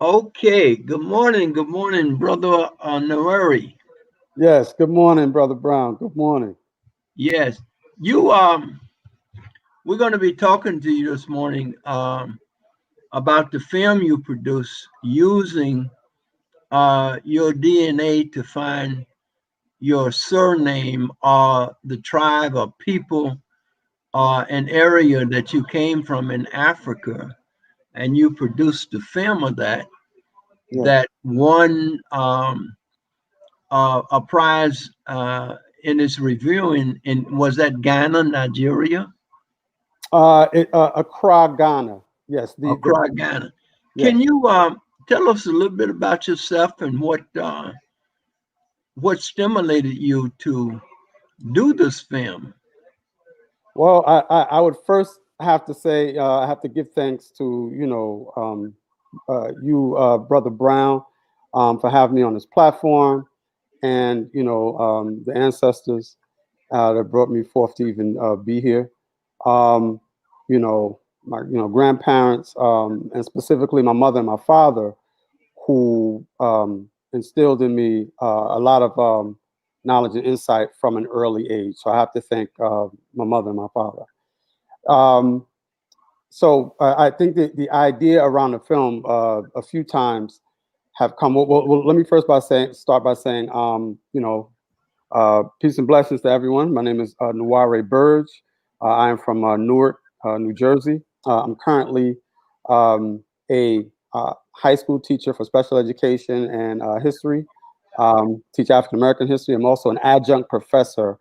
Okay, good morning, brother Nware. Yes, good morning, Brother Brown. Good morning. Yes, you we're going to be talking to you this morning about the film you produce using your DNA to find your surname or the tribe or people or an area that you came from in Africa, and you produced the film of that Yeah. that won a prize in its review in was that Ghana, Nigeria, Accra, Ghana. Yes, Accra, Ghana. Can yes. you tell us a little bit about yourself and what stimulated you to do this film? Well, I would first have to say I have to give thanks to you, Brother Brown, for having me on this platform, and the ancestors that brought me forth to even be here. Um, my grandparents, and specifically my mother and my father, who instilled in me a lot of knowledge and insight from an early age. So I have to thank my mother and my father. Um, I think that the idea around the film a few times have come. Well, let me first start by saying, peace and blessings to everyone. My name is Nware Burge. I am from Newark, New Jersey. I'm currently a high school teacher for special education and history. Teach African American history. I'm also an adjunct professor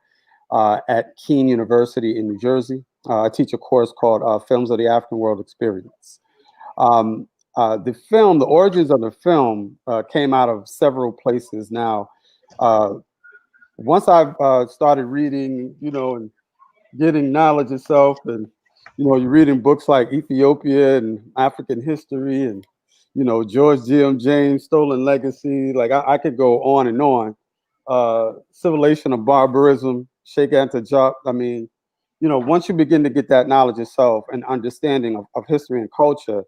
at Keene University in New Jersey. I teach a course called Films of the African World Experience. Um, the origins of the film came out of several places. Now, uh, once I've started reading, and getting knowledge itself, and you're reading books like Ethiopia and African history, and George G.M. James, Stolen Legacy. Like I could go on and on. Civilization of Barbarism, Sheikh Anta Diop. I mean, once you begin to get that knowledge itself and understanding of history and culture,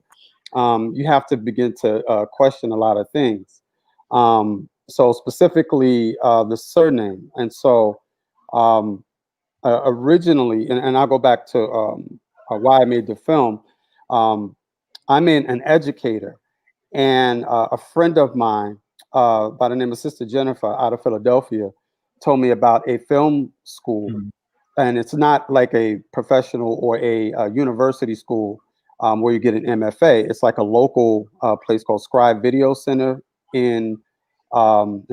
you have to begin to question a lot of things. So specifically the surname. And so um, originally, and I'll go back to why I made the film. Um, I'm an educator, and a friend of mine by the name of Sister Jennifer out of Philadelphia told me about a film school, Mhm. and it's not like a professional or a university school where you get an MFA. It's like a local place called Scribe Video Center in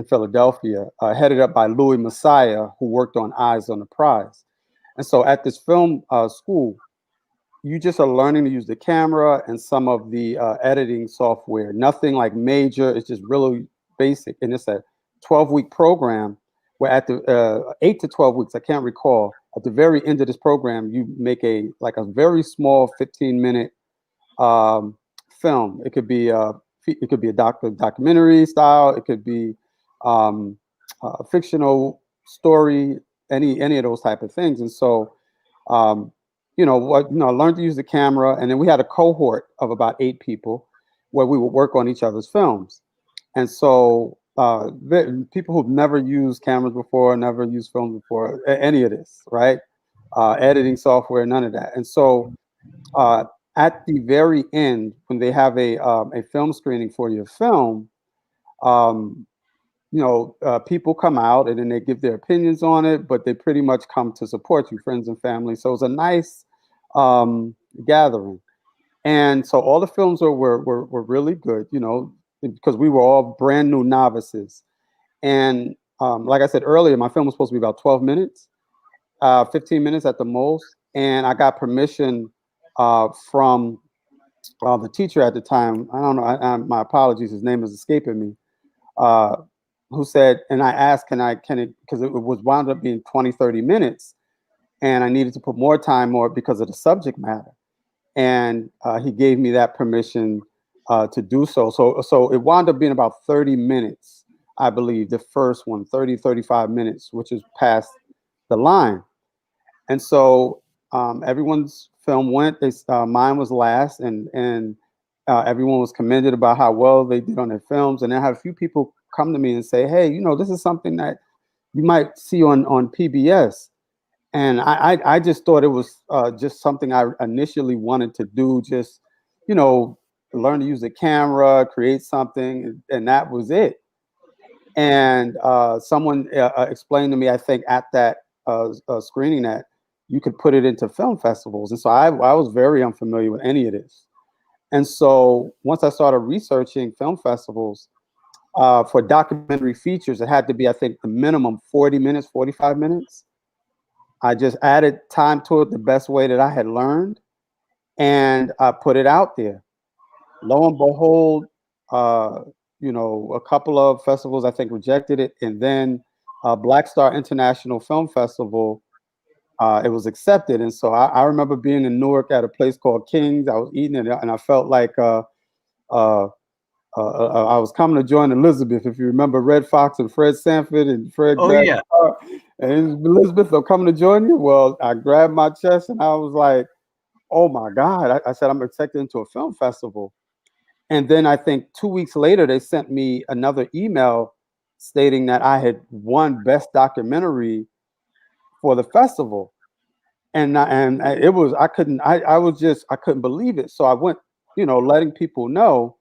Philadelphia, headed up by Louis Messiah, who worked on Eyes on the Prize. And so at this film school, you just are learning to use the camera and some of the editing software. Nothing like major. It's just really basic. And it's a 12-week program where at the 8 to 12 weeks, I can't recall, at the very end of this program, you make a very small 15-minute um, film. It could be a documentary style. It could be um, a fictional story. Any of those type of things. And so um, I learned to use the camera, and then we had a cohort of about 8 people where we would work on each other's films. And so people who've never used cameras before, never used film before, any of this, right? Editing software, none of that. And so uh, at the very end, when they have a film screening for your film, um, people come out and then they give their opinions on it, but they pretty much come to support you, friends and family. So it's a nice gathering. And so all the films were really good, because we were all brand new novices. And like I said earlier, my film was supposed to be about 12 minutes, 15 minutes at the most. And I got permission from the teacher at the time. I don't know. My apologies. His name is escaping me. Uh, who said, and I asked, can it, because it was wound up being 20, 30 minutes, and I needed to put more time more because of the subject matter. And he gave me that permission to do so. So it wound up being about 30 minutes, I believe, the first one, 30, 35 minutes, which is past the line. And so everyone's film went. Mine was last, and Everyone was commended about how well they did on their films, and I had a few people come to me and say, "Hey, this is something that you might see on PBS." And I just thought it was just something I initially wanted to do, just you know, learn to use the camera, create something, and that was it. And someone explained to me, I think at that screening, that you could put it into film festivals, and so I was very unfamiliar with any of this. And so once I started researching film festivals for documentary features, it had to be, I think, the minimum 40 minutes, 45 minutes. I just added time to it the best way that I had learned, and I put it out there. Lo and behold, uh, a couple of festivals I think rejected it, and then Black Star International Film Festival, it was accepted. And so I remember being in Newark at a place called King's. I was eating it, and I felt like uh, I was coming to join Elizabeth. If you remember Red Fox and Fred Sanford and Fred Oh grabbed yeah. and Elizabeth, I'm coming to join you. Well, I grabbed my chest and I was like, oh my God. I said, I'm accepted into a film festival. And then I think 2 weeks later, they sent me another email stating that I had won Best Documentary for the festival. And it was, I couldn't believe it. So I went, letting people know.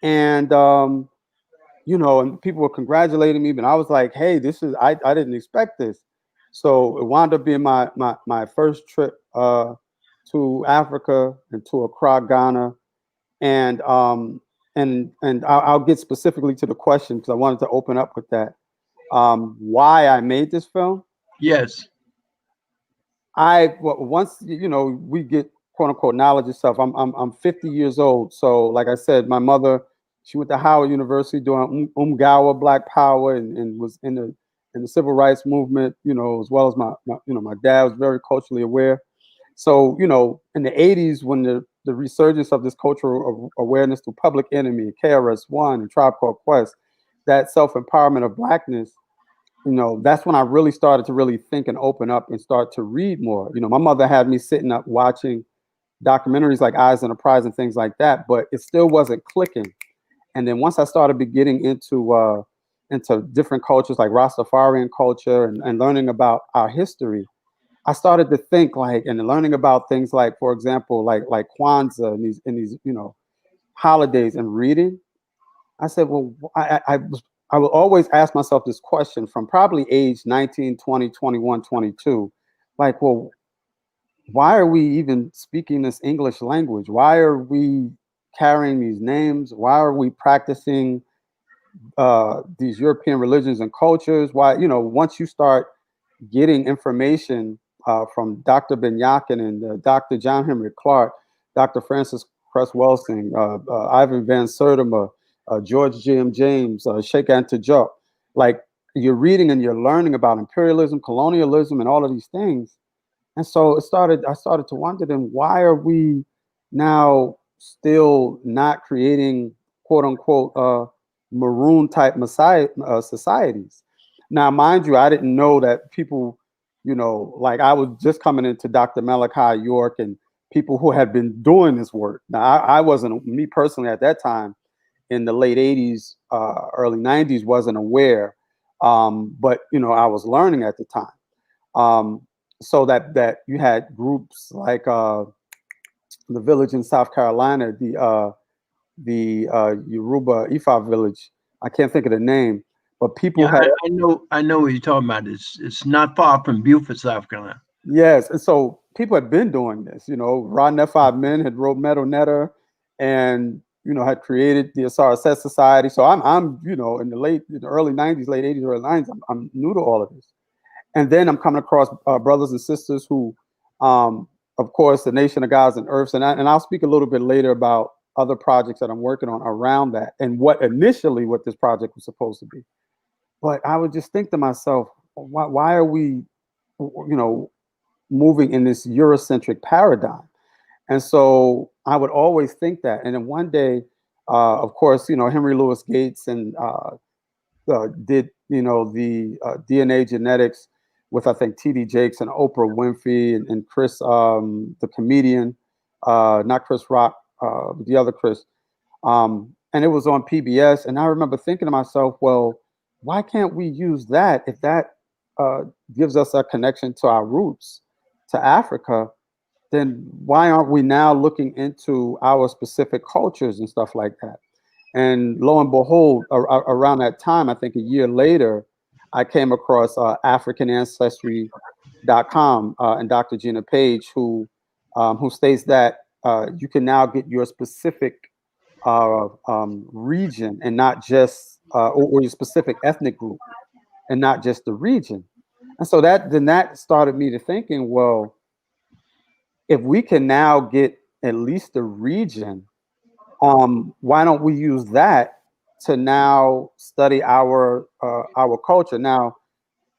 And, and people were congratulating me, but I was like, hey, I didn't expect this. So it wound up being my first trip to Africa and to Accra, Ghana. And I'll get specifically to the question because I wanted to open up with that. Why I made this film. Yes. Once we get quote unquote knowledge and stuff. I'm 50 years old, so like I said, my mother, she went to Howard University doing Umgawa Black Power, and was in the civil rights movement, as well as my dad was very culturally aware. So in the 80s, when the resurgence of this cultural awareness through Public Enemy, KRS-One, and Tribe Called Quest, that self empowerment of blackness, that's when I really started to really think and open up and start to read more. My mother had me sitting up watching documentaries like Eyes on the Prize and things like that, but it still wasn't clicking. And then once I started getting into different cultures like Rastafarian culture, and learning about our history, I started to think like, and learning about things like, for example, like Kwanzaa and these holidays, and reading. I said, well, I will always ask myself this question from probably age 19, 20, 21, 22. Like, well, why are we even speaking this English language? Why are we carrying these names? Why are we practicing these European religions and cultures? Why, once you start getting information from Dr. Benyakin and Dr. John Henry Clark, Dr. Francis Cress Welsing, Ivan Van Sertima, George G.M. James, Sheikh Anta Diop, like you're reading and you're learning about imperialism, colonialism, and all of these things. And so I started to wonder, then why are we now still not creating quote unquote maroon type messiah societies? Now, mind you, I didn't know that people, like I was just coming into Dr. Malachi York and people who had been doing this work. Now, I wasn't, me personally at that time in the late 80s, early 90s, wasn't aware. But, I was learning at the time. Um, so that you had groups like the village in South Carolina, the Yoruba Ifa village. I can't think of the name, but people Yeah, had. I know what you're talking about. It's not far from Beaufort, South Carolina. Yes, and so people had been doing this. Rod Neff Men had wrote Meadow Netter, and had created the Asara Society. So I'm in the early '90s, late '80s, early '90s. I'm new to all of this. And then I'm coming across brothers and sisters who, of course, the Nation of Gods and Earths, and I'll speak a little bit later about other projects that I'm working on around that, and what this project was supposed to be. But I would just think to myself, why are we, moving in this Eurocentric paradigm? And so I would always think that. And then one day, of course, Henry Louis Gates and did the D.N.A. genetics with, I think, T.D. Jakes and Oprah Winfrey, and Chris, the comedian, not Chris Rock, the other Chris, and it was on PBS. And I remember thinking to myself, well, why can't we use that if that gives us a connection to our roots, to Africa? Then why aren't we now looking into our specific cultures and stuff like that? And lo and behold, around that time, I think a year later, I came across AfricanAncestry.com and Dr. Gina Page, who states that you can now get your specific region and not just or your specific ethnic group and not just the region. And so that started me to thinking, well, if we can now get at least the region, why don't we use that to now study our culture? Now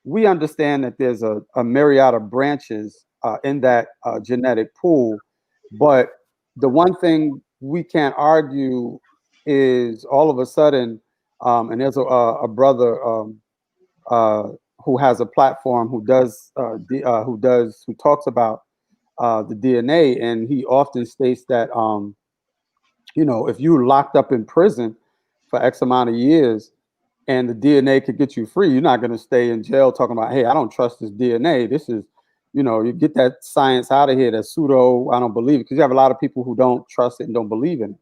we understand that there's a myriad of branches in that genetic pool, but the one thing we can't argue is all of a sudden, and there's a brother who has a platform who talks about the DNA, and he often states that if you're locked up in prison for X amount of years and the DNA could get you free, you're not going to stay in jail talking about, hey, I don't trust this DNA. This is, you get that science out of here. That pseudo, I don't believe it, because you have a lot of people who don't trust it and don't believe in it.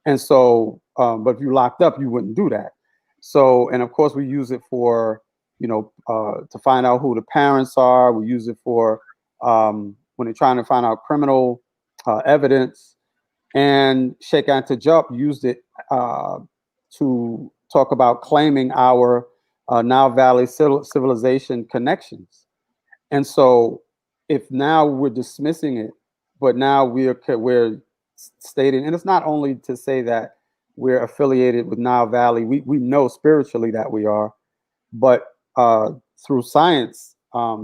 And so, but if you locked up, you wouldn't do that. So, and of course, we use it for, to find out who the parents are. We use it for when they're trying to find out criminal evidence. And Sheikh Anta Diop used it to talk about claiming our Nile Valley civilization connections. And so, if now we're dismissing it, but now we're stating, and it's not only to say that we're affiliated with Nile Valley. We know spiritually that we are, but through science, I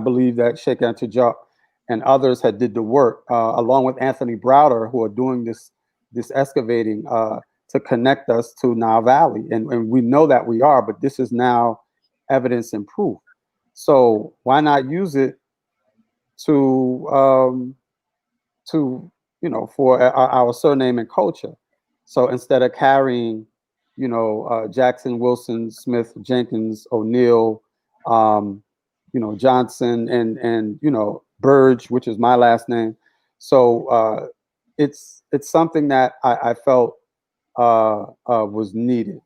believe that Sheikh Anta Diop and others had did the work, along with Anthony Browder, who are doing this excavating to connect us to Nile Valley. And we know that we are, but this is now evidence and proof. So why not use it to for our surname and culture? So instead of carrying, Jackson, Wilson, Smith, Jenkins, O'Neill, Johnson, and Burge, which is my last name. So it's something that I felt was needed.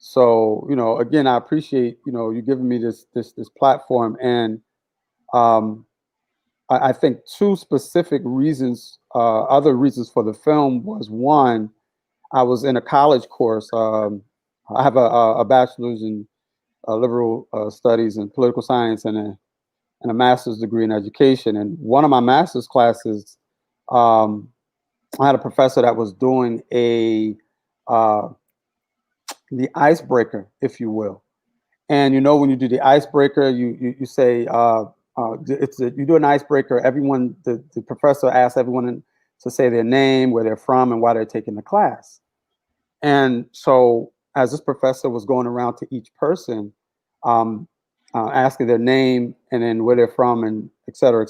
So again, I appreciate you giving me this platform, and I think two specific reasons, other reasons for the film was, one, I was in a college course. I have a bachelor's in liberal studies and political science and a master's degree in education. And one of my master's classes, I had a professor that was doing the icebreaker, if you will. And when you do the icebreaker, you say you do an icebreaker. Everyone, the professor asks everyone to say their name, where they're from, and why they're taking the class. And so, as this professor was going around to each person, asking their name and then where they're from, and et cetera,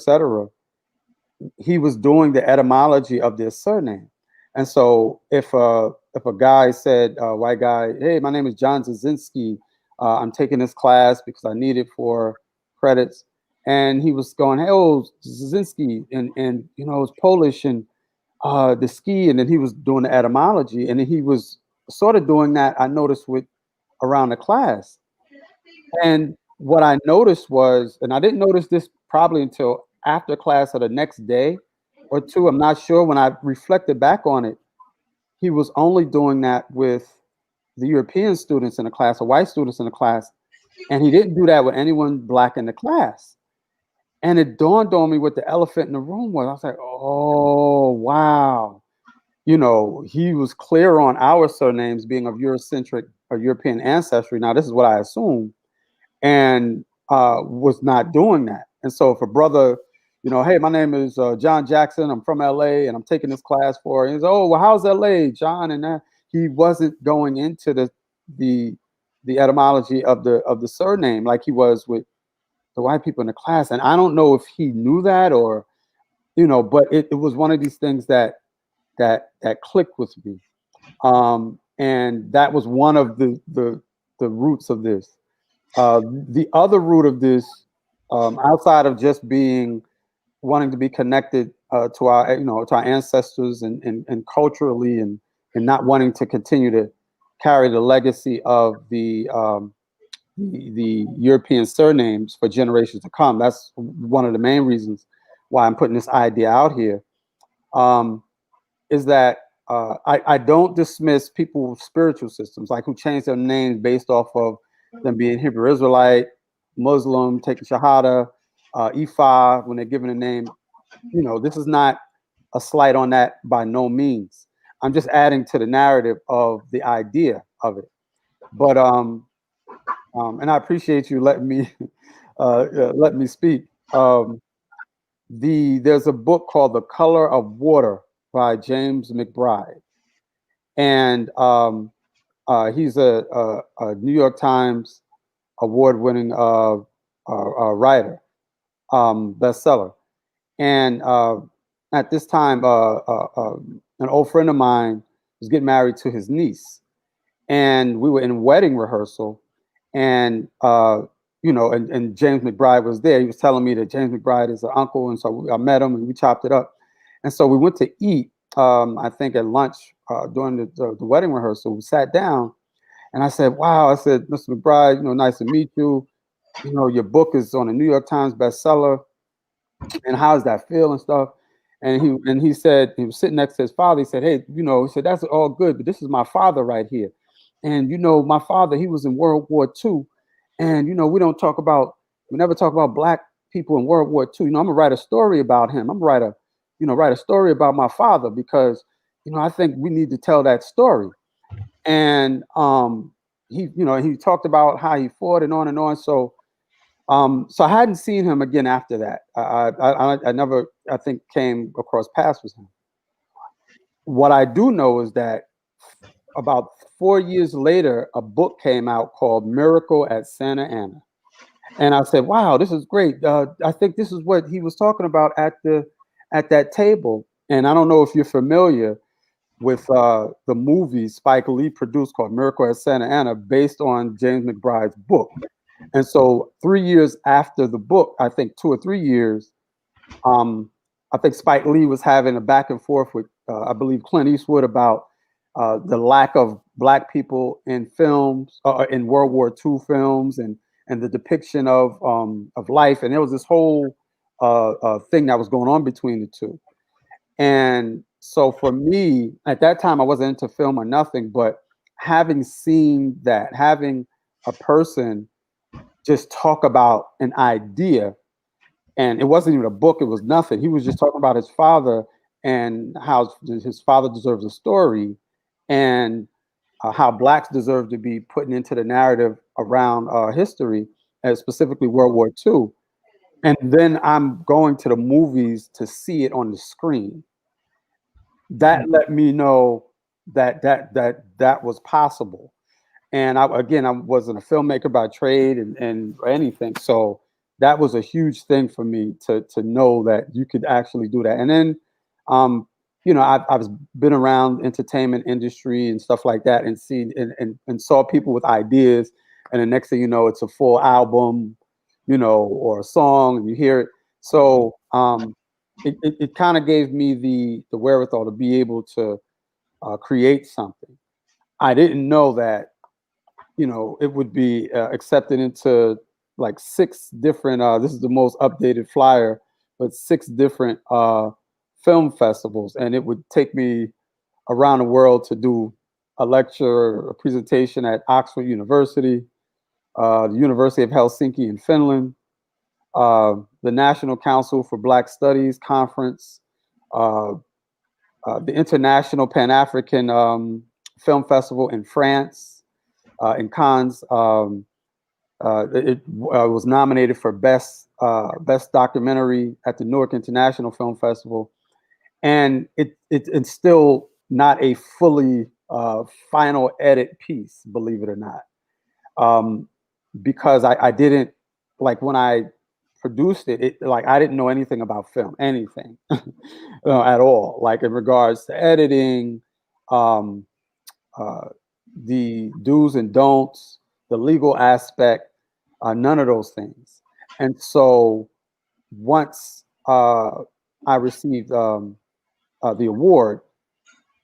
he was doing the etymology of their surname. And so, if a guy said, white guy, hey, my name is John Zazinski, I'm taking this class because I need it for credits. And he was going, hey, oh, Zazinski, and it's Polish, and the ski, and then he was doing the etymology, and then he was sort of doing that, I noticed, with around the class. And what I noticed was, and I didn't notice this probably until after class or the next day or two, I'm not sure, when I reflected back on it, he was only doing that with the European students in the class or white students in the class, and he didn't do that with anyone black in the class. And it dawned on me what the elephant in the room was. I was like, oh, wow. He was clear on our surnames being of Eurocentric or European ancestry. Now, this is what I assume, and was not doing that. And so if a brother, hey, my name is John Jackson, I'm from LA, and I'm taking this class for, and he's, oh, well, how's LA, John? And that, he wasn't going into the etymology of the surname like he was with the white people in the class. And I don't know if he knew that, or but it was one of these things that clicked with me. And that was one of the roots of this. The other root of this, outside of just being wanting to be connected to our to our ancestors and culturally, and not wanting to continue to carry the legacy of the European surnames for generations to come. That's one of the main reasons why I'm putting this idea out here. Is that I don't dismiss people's spiritual systems, like who change their names based off of them being Hebrew Israelite, Muslim, taking Shahada, Ifa, when they're given a name. This is not a slight on that by no means. I'm just adding to the narrative of the idea of it. But and I appreciate you letting me let me speak. There's a book called The Color of Water by James McBride, and he's a New York Times award-winning writer, bestseller. And at this time, an old friend of mine was getting married to his niece, and we were in wedding rehearsal, and and James McBride was there. He was telling me that James McBride is an uncle, and so I met him and we chopped it up, and so we went to eat. I think at lunch during the wedding rehearsal, we sat down, and I said, "Wow," I said, "Mr. McBride, nice to meet you. Your book is on a New York Times bestseller, and how does that feel and stuff?" And he said, he was sitting next to his father. He said, "Hey, he said, that's all good, but this is my father right here. And my father, he was in World War II. And we never talk about black people in World War II. I'm gonna write a story about him. I'm gonna write a story about my father, because I think we need to tell that story." And he talked about how he fought and on and on. So I hadn't seen him again after that. I never, I think, came across paths with him. What I do know is that about 4 years later, a book came out called Miracle at Santa Ana. And I said, "Wow, this is great. I think this is what he was talking about at that table." And I don't know if you're familiar with the movie Spike Lee produced called Miracle at Santa Ana, based on James McBride's book. And so 3 years after the book, I think 2 or 3 years, I think Spike Lee was having a back and forth with, I believe, Clint Eastwood about the lack of black people in films, in World War II films, and the depiction of life. And there was this whole thing that was going on between the two. And so for me, at that time, I wasn't into film or nothing, but having seen that, having a person just talk about an idea, and it wasn't even a book, it was nothing. He was just talking about his father and how his father deserves a story, and how blacks deserve to be put into the narrative around history, specifically World War II. And then I'm going to the movies to see it on the screen. That let me know that was possible. And I wasn't a filmmaker by trade and or anything. So that was a huge thing for me to know that you could actually do that. And then, I've been around entertainment industry and stuff like that, and seen and saw people with ideas. And the next thing you know, it's a full album, or a song, and you hear it. So it kind of gave me the wherewithal to be able to create something. I didn't know that it would be accepted into like 6 different. This is the most updated flyer, but 6 different film festivals, and it would take me around the world to do a lecture, a presentation at Oxford University, the University of Helsinki in Finland, the National Council for Black Studies Conference, uh, the International Pan African Film Festival in France, in Cannes. It was nominated for best documentary at the Newark International Film Festival, and it's still not a fully final edit piece, believe it or not, because I didn't, like, when I produced it, like I didn't know anything about film, anything at all, like in regards to editing, um, uh, the do's and don'ts, the legal aspect, none of those things. And so once I received the award,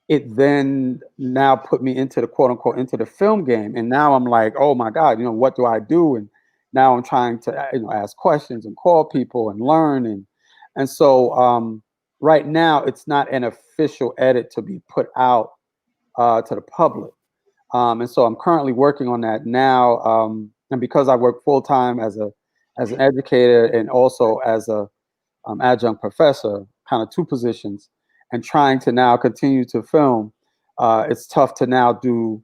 it then now put me into the quote unquote into the film game. And now I'm like, oh my God, what do I do? And now I'm trying to ask questions and call people and learn. And so right now it's not an official edit to be put out to the public. And so I'm currently working on that now. And because I work full time as an educator and also as a adjunct professor, kind of two positions, and trying to now continue to film, it's tough to now do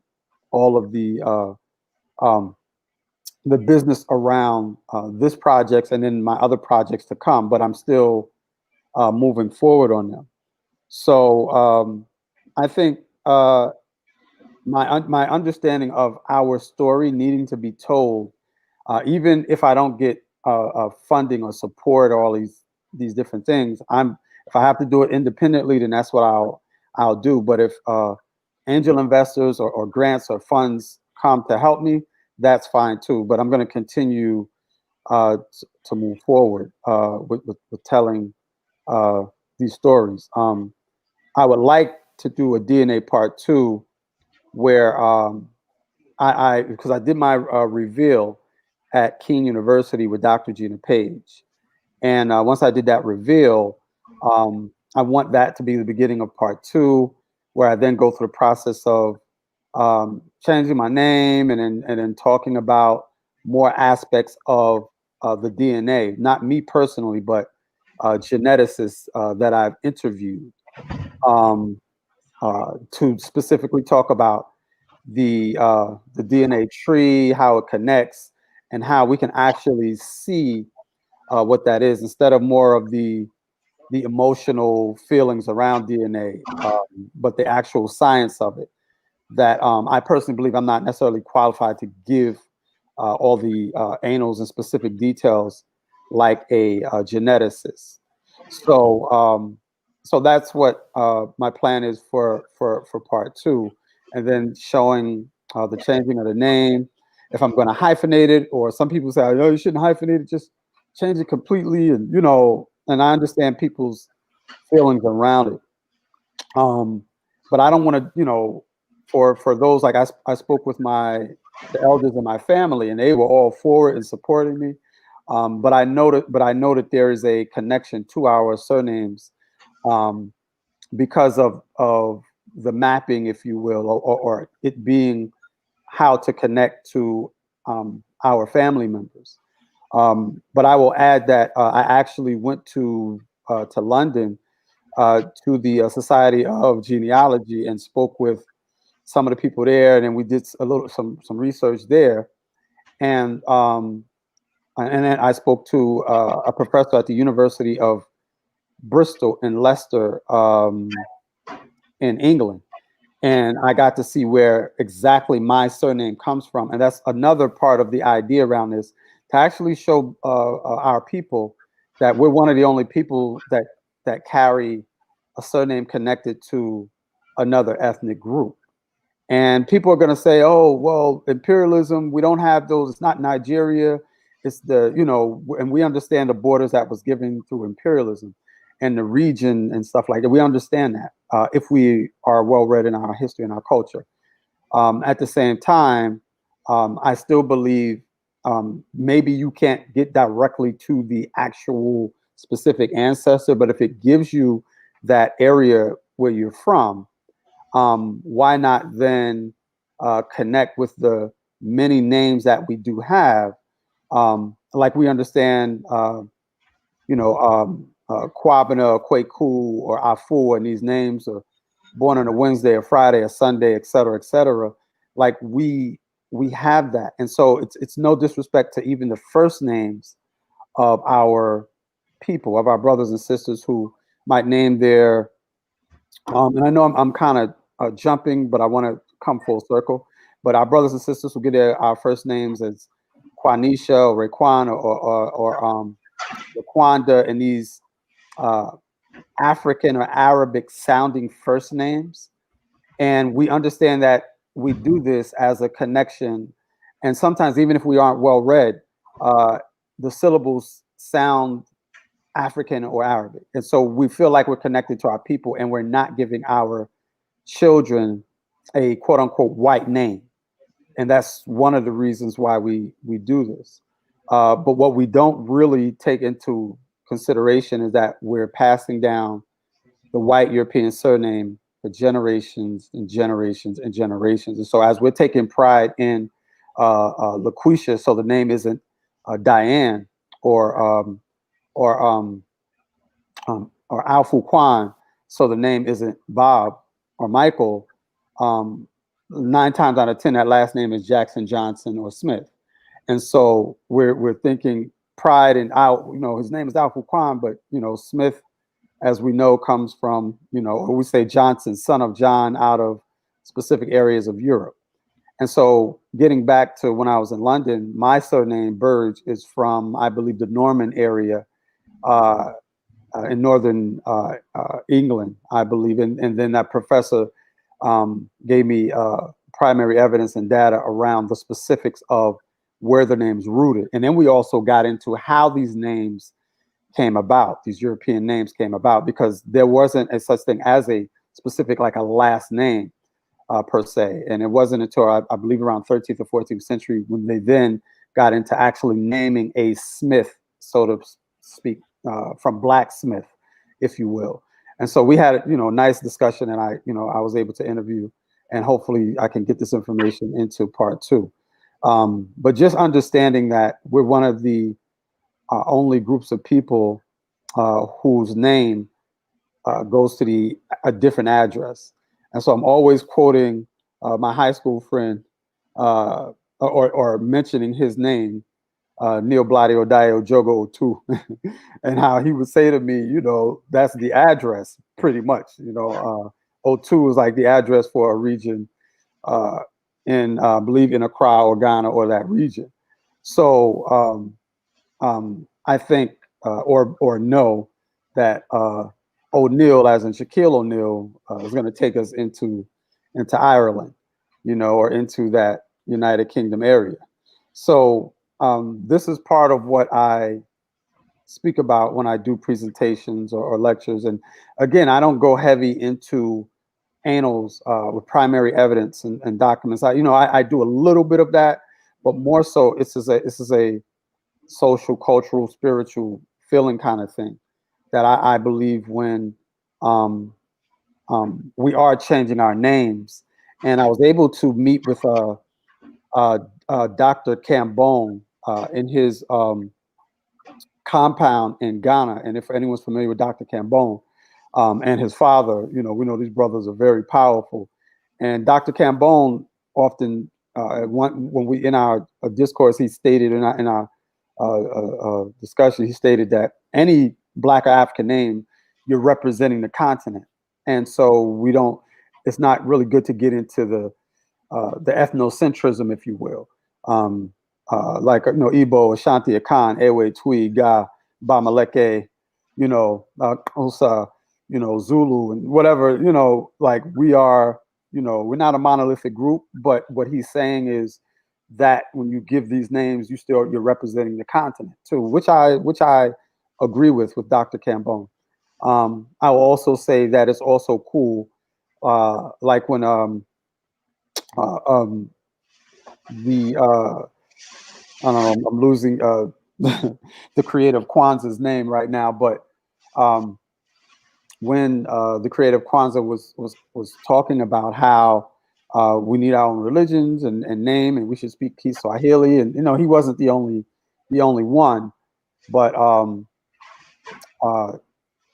all of the business around this project and then my other projects to come. But I'm still moving forward on them. So I think my understanding of our story needing to be told, even if I don't get funding or support or all these different things, if I have to do it independently, then that's what I'll do. But if angel investors or grants or funds come to help me, that's fine too. But I'm going to continue to move forward with telling these stories. I would like to do a DNA part two where I because I did my reveal at Keene University with Dr. Gina Page, and once I did that reveal, I want that to be the beginning of part two, where I then go through the process of changing my name and then talking about more aspects of the DNA, not me personally, but geneticists that I've interviewed um, to specifically talk about the DNA tree, how it connects, and how we can actually see what that is instead of more of the emotional feelings around DNA, but the actual science of it. That I personally believe I'm not necessarily qualified to give all the annals and specific details like a geneticist. So so that's what my plan is for part two, and then showing the changing of the name. If I'm going to hyphenate it, or some people say, "Oh, you shouldn't hyphenate it; just change it completely." And and I understand people's feelings around it. But I don't want to, for those like I spoke with the elders in my family, and they were all for it and supporting me. But I know that there is a connection to our surnames um, because of the mapping, if you will, or it being how to connect to our family members. But I will add that I actually went to London to the Society of Genealogy and spoke with some of the people there, and then we did some research there, and then I spoke to a professor at the University of Bristol in Leicester, in England, and I got to see where exactly my surname comes from, and that's another part of the idea around this, to actually show our people that we're one of the only people that carry a surname connected to another ethnic group. And people are going to say, oh, well, imperialism, we don't have those. It's not Nigeria. It's and we understand the borders that was given through imperialism and the region and stuff like that. We understand that if we are well read in our history and our culture. At the same time, I still believe maybe you can't get directly to the actual specific ancestor, but if it gives you that area where you're from, why not then connect with the many names that we do have? Like we understand, Kwabena, Kwaku, or Afu, and these names are born on a Wednesday, or Friday, or Sunday, et cetera, et cetera. Like we have that, and so it's no disrespect to even the first names of our people, of our brothers and sisters who might name their and I know I'm kind of jumping, but I want to come full circle. But our brothers and sisters who get our first names as Quanisha or Raekwon or the Kwanda and these African or Arabic sounding first names. And we understand that we do this as a connection. And sometimes, even if we aren't well read, the syllables sound African or Arabic. And so we feel like we're connected to our people and we're not giving our children a quote unquote white name. And that's one of the reasons why we do this. But what we don't really take into consideration is that we're passing down the white European surname for generations and generations and generations. And so as we're taking pride in LaQuisha, so the name isn't Diane or or um, or Alfu Kwan, so the name isn't Bob or Michael. Um, 9 times out of 10, that last name is Jackson, Johnson, or Smith. And so we're thinking pride in out. You know, his name is Alfu Kwan, but you know, Smith, as we know, comes from, you know, or we say Johnson, son of John, out of specific areas of Europe. And so getting back to when I was in London, my surname Burge is from, I believe, the Norman area uh, in northern England, I believe. And then that professor gave me primary evidence and data around the specifics of where the name's rooted. And then we also got into how these names came about, these European names came about, because there wasn't a such thing as a specific, like a last name per se. And it wasn't until I believe around 13th or 14th century when they then got into actually naming a Smith, so to speak, from blacksmith, if you will. And so we had, you know, a nice discussion, and I was able to interview, and hopefully I can get this information into part 2. But just understanding that we're one of the only groups of people whose name goes to a different address. And so I'm always quoting my high school friend or mentioning his name, Neil Bladi Odayo Jogo Otu, and how he would say to me, you know, that's the address pretty much. You know, Otu is like the address for a region in, I believe, in Accra or Ghana or that region. So I think or know that O'Neill, as in Shaquille O'Neal, is going to take us into Ireland, you know, or into that United Kingdom area. So this is part of what I speak about when I do presentations or lectures. And again, I don't go heavy into annals with primary evidence and documents. I do a little bit of that, but more so, this is a social, cultural, spiritual feeling kind of thing that I believe when we are changing our names. And I was able to meet with Dr. Cambone in his compound in Ghana. And if anyone's familiar with Dr. Cambone and his father, you know, we know these brothers are very powerful. And Dr. Cambone often, when we in our discourse, he stated in our discussion, he stated that any Black or African name, you're representing the continent. And so we don't, it's not really good to get into the ethnocentrism, if you will. Like, you know, Igbo, Ashanti, Akan, Ewe, Twi, Ga, Bamaleke, you know, Osa, you know, Zulu, and whatever, you know, like we are, you know, we're not a monolithic group, but what he's saying is that when you give these names, you're representing the continent too, which I agree with Dr. Cambone. I will also say that it's also cool, like when the I don't know, I'm losing the creative Kwanzaa's name right now, but when the creative Kwanzaa was talking about how we need our own religions and name, and we should speak Kiswahili, and you know, he wasn't the only one, but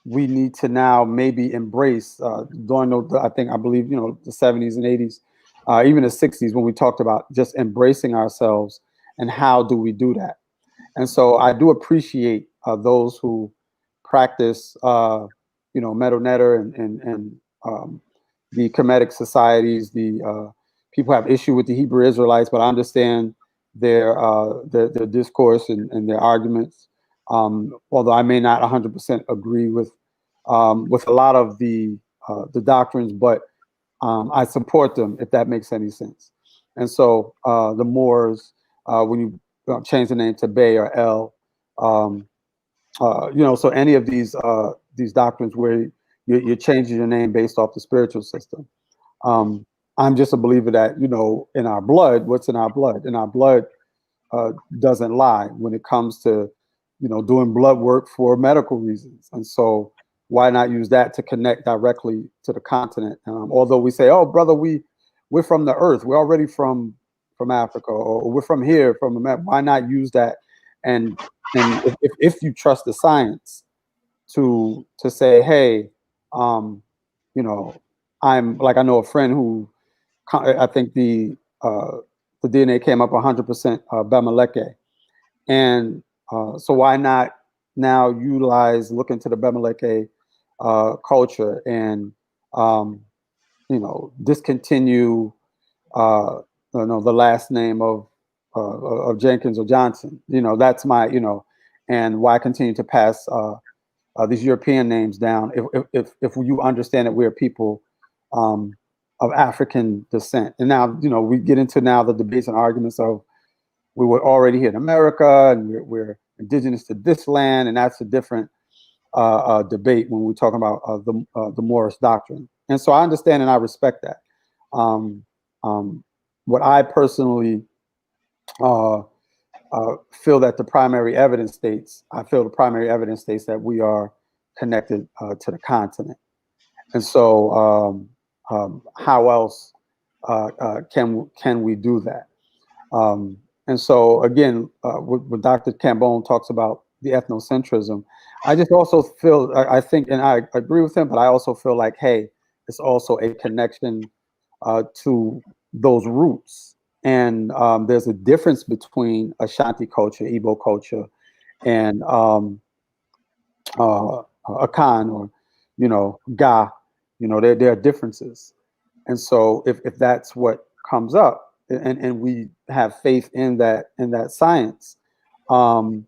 we need to now maybe embrace during I believe, you know, the 70s and 80s, even the 60s, when we talked about just embracing ourselves and how do we do that. And so I do appreciate those who practice, you know, Meadow Netter and the Kemetic societies. The people have issue with the Hebrew Israelites, but I understand their discourse and their arguments. Although I may not 100% agree with a lot of the doctrines, but I support them, if that makes any sense. And so the Moors, when you change the name to Bay or El, um, so any of these doctrines where you're changing your name based off the spiritual system. Um, I'm just a believer that, in our blood, what's in our blood? In our blood doesn't lie when it comes to, doing blood work for medical reasons. And so why not use that to connect directly to the continent? Although we say, oh, brother, we're from the earth. We're already from Africa, or we're from here, from America. Why not use that? And if you trust the science to say, hey, um, you know, I'm like, I know a friend who, I think the DNA came up 100% Bemeleke. And so why not now look into the Bemeleke culture and, discontinue, uh, the last name of Jenkins or Johnson. That's my, and why continue to pass these European names down if you understand that we're people um, of African descent. And now, we get into now the debates and arguments of we were already here in America and we're indigenous to this land, and that's a different debate when we're talking about the Morris doctrine. And so I understand and I respect that. Um, what I personally uh, feel that the primary evidence states, I feel the primary evidence states that we are connected to the continent. And so how else can we do that? And so again, when Dr. Cambone talks about the ethnocentrism, I just also feel, I think, and I agree with him, but I also feel like, hey, it's also a connection to those roots. And there's a difference between Ashanti culture, Igbo culture, and Akan or, Ga. There are differences. And so if that's what comes up, and we have faith in that science, and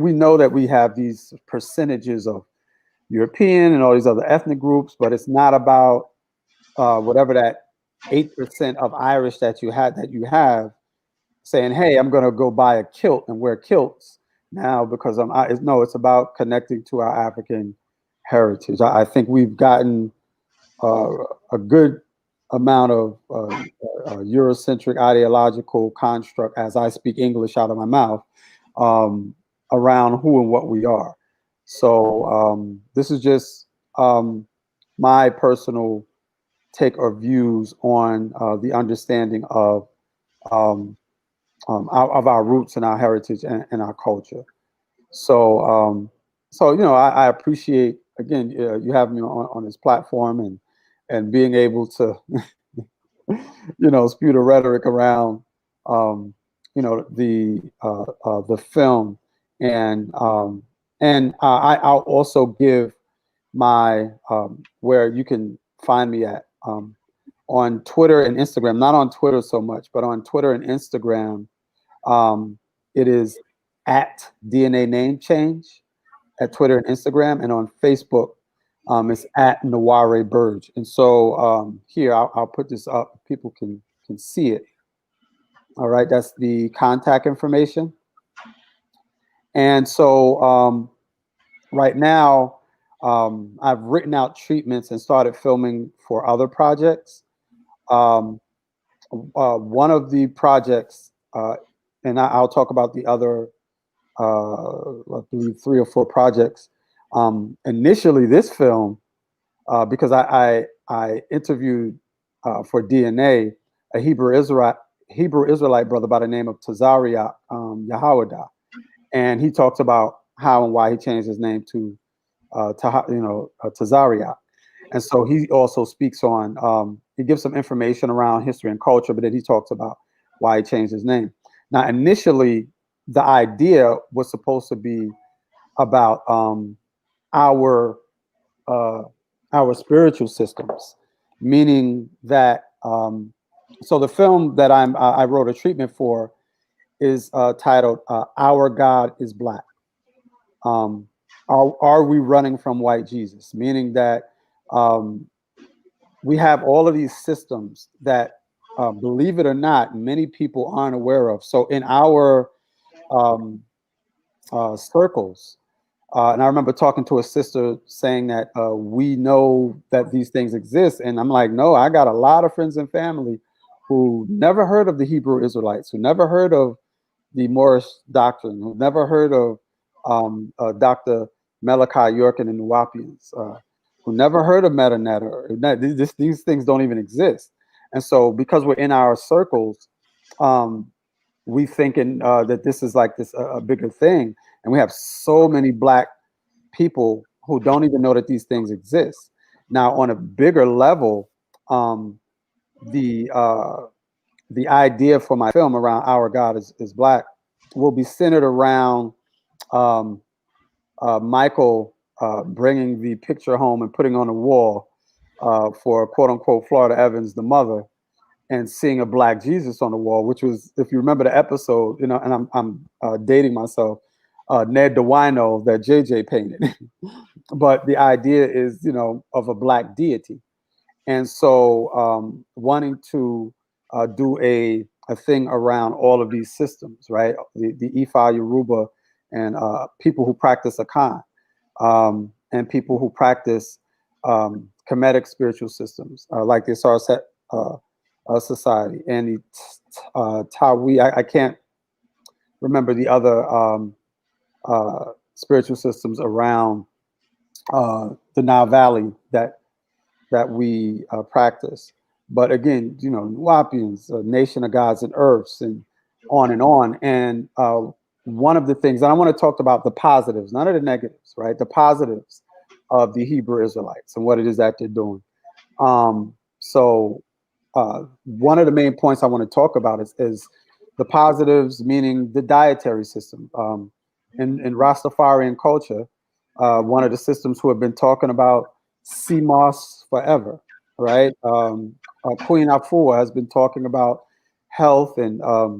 we know that we have these percentages of European and all these other ethnic groups, but it's not about whatever that 8% of Irish that you have saying, hey, I'm going to go buy a kilt and wear kilts now because no, it's about connecting to our African heritage. I think we've gotten a good amount of Eurocentric ideological construct, as I speak English out of my mouth, around who and what we are. So this is just my personal take or views on the understanding um, of our roots and our heritage and our culture. So, I appreciate again you having me on this platform and being able to, spew the rhetoric around, the film, and I'll also give my where you can find me at on Twitter and Instagram. Not on Twitter so much, but on Twitter and Instagram, it is at D.N.A name change at Twitter and Instagram, and on Facebook, it's at Nware Burge. And so here, I'll put this up. People can see it. All right, that's the contact information. And so right now, I've written out treatments and started filming for other projects. One of the projects, and I'll talk about the other, I believe 3 or 4 projects. Initially, this film, because I interviewed for D.N.A a Hebrew Israelite brother by the name of Tazaria Yahawada, and he talks about how and why he changed his name to Tazaria. And so he also speaks on, he gives some information around history and culture, but then he talks about why he changed his name. Now, initially, the idea was supposed to be about our spiritual systems, meaning that so the film that I wrote a treatment for is titled "Our God is Black." Um, are we running from white Jesus? Meaning that um, we have all of these systems that, believe it or not, many people aren't aware of. So in our um, circles, and I remember talking to a sister saying that we know that these things exist. And I'm like, no, I got a lot of friends and family who never heard of the Hebrew Israelites, who never heard of the Moorish doctrine, who never heard of Dr. Malachi Yorkin and the Nuwapians, who never heard of Metanet. These things don't even exist. And so because we're in our circles, um, we thinking that this is like this a bigger thing, and we have so many black people who don't even know that these things exist. Now, on a bigger level, um, the uh, the idea for my film around Our God is Black will be centered around um, Michael bringing the picture home and putting on a wall for quote unquote Florida Evans, the mother, and seeing a black Jesus on the wall, which was, if you remember the episode, and I'm dating myself, Ned DeWino that JJ painted. But the idea is, of a black deity. And so wanting to do a thing around all of these systems, right? The Ifa, Yoruba, and people who practice Akan, and people who practice Kemetic spiritual systems, like the Sarset Society, and the Tawi. I can't remember the other spiritual systems around the Nile Valley that we practice. But again, Nuwapians, Nation of Gods and Earths, and on and on. And one of the things, and I want to talk about the positives, none of the negatives, right? The positives of the Hebrew Israelites and what it is that they're doing. So one of the main points I want to talk about is the positives, meaning the dietary system. In Rastafarian culture, one of the systems who have been talking about CMOS forever, right? Queen Afua has been talking about health, and Ra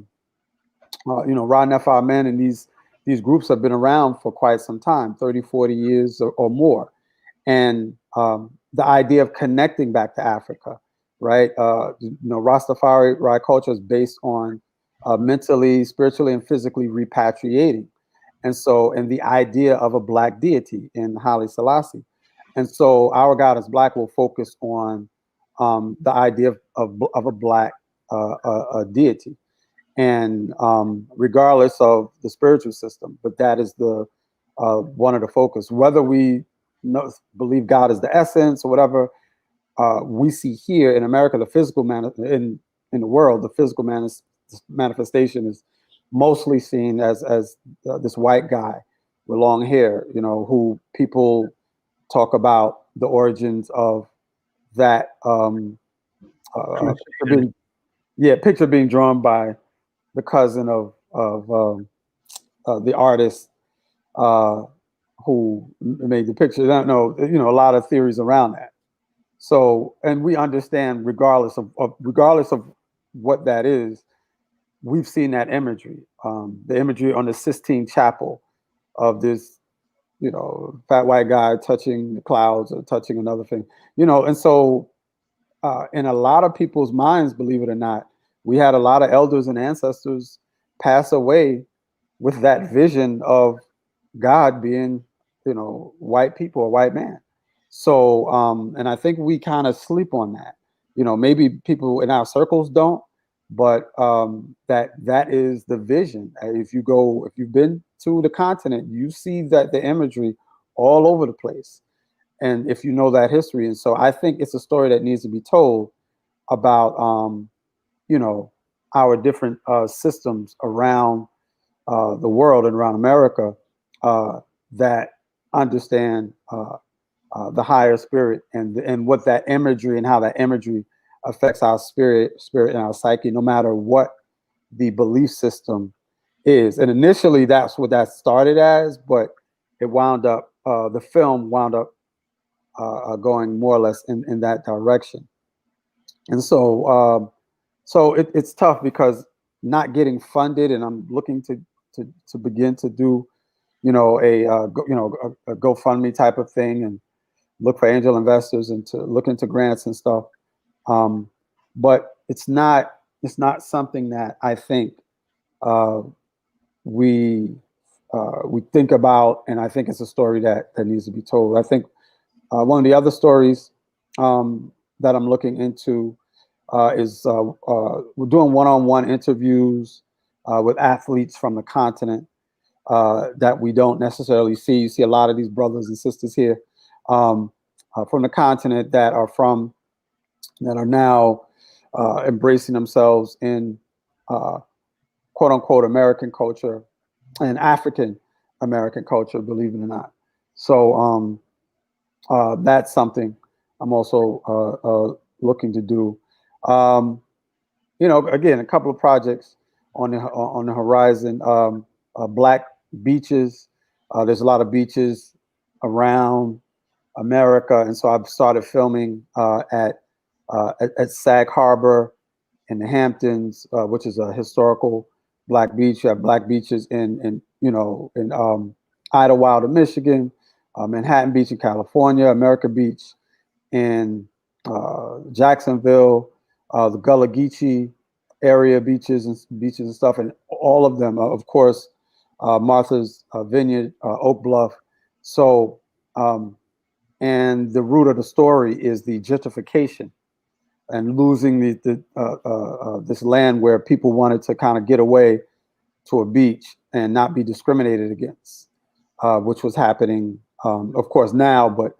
Nefa Men, and these groups have been around for quite some time, 30, 40 years or more. And the idea of connecting back to Africa, right? Rastafari culture is based on mentally, spiritually, and physically repatriating. And so, and the idea of a black deity in Haile Selassie. And so, Our God is Black will focus on the idea of a black a deity, and regardless of the spiritual system. But that is the one of the focus. Whether we believe God is the essence or whatever, we see here in America, the physical in the world, the physical manifestation is mostly seen as this white guy with long hair, who people talk about the origins of that picture being drawn by the cousin of the artist uh, who made the picture. I don't know, a lot of theories around that. So, and we understand, regardless of what that is, we've seen that imagery, the imagery on the Sistine Chapel of this, fat white guy touching the clouds or touching another thing, and so in a lot of people's minds, believe it or not, we had a lot of elders and ancestors pass away with that vision of God being, white people or white man. So, and I think we kind of sleep on that. Maybe people in our circles don't, but that is the vision. If you've been to the continent, you see that the imagery all over the place. And if you know that history, and so I think it's a story that needs to be told about, you know, our different systems around the world and around America that understand the higher spirit, and what that imagery and how that imagery affects our spirit and our psyche, no matter what the belief system is. And initially, that's what that started as, but it wound up, the film wound up going more or less in that direction. And so, it's tough because not getting funded, and I'm looking to begin to do, a GoFundMe type of thing, and look for angel investors and to look into grants and stuff. But it's not something that I think uh, we we think about, and I think it's a story that needs to be told. I think one of the other stories that I'm looking into is we're doing one-on-one interviews with athletes from the continent that we don't necessarily see. You see a lot of these brothers and sisters here from the continent that are now embracing themselves in uh, quote unquote American culture and African American culture, believe it or not. So that's something I'm also looking to do. Um, again, a couple of projects on the horizon. Black beaches. There's a lot of beaches around America, and so I've started filming at Sag Harbor in the Hamptons, which is a historical black beach. You have black beaches in Idlewild in Michigan, Manhattan Beach in California, America Beach in Jacksonville, the Gullah Geechee area beaches and stuff, and all of them, of course, Martha's Vineyard, Oak Bluff. So, and the root of the story is the gentrification and losing this land where people wanted to kind of get away to a beach and not be discriminated against, which was happening, of course, now, but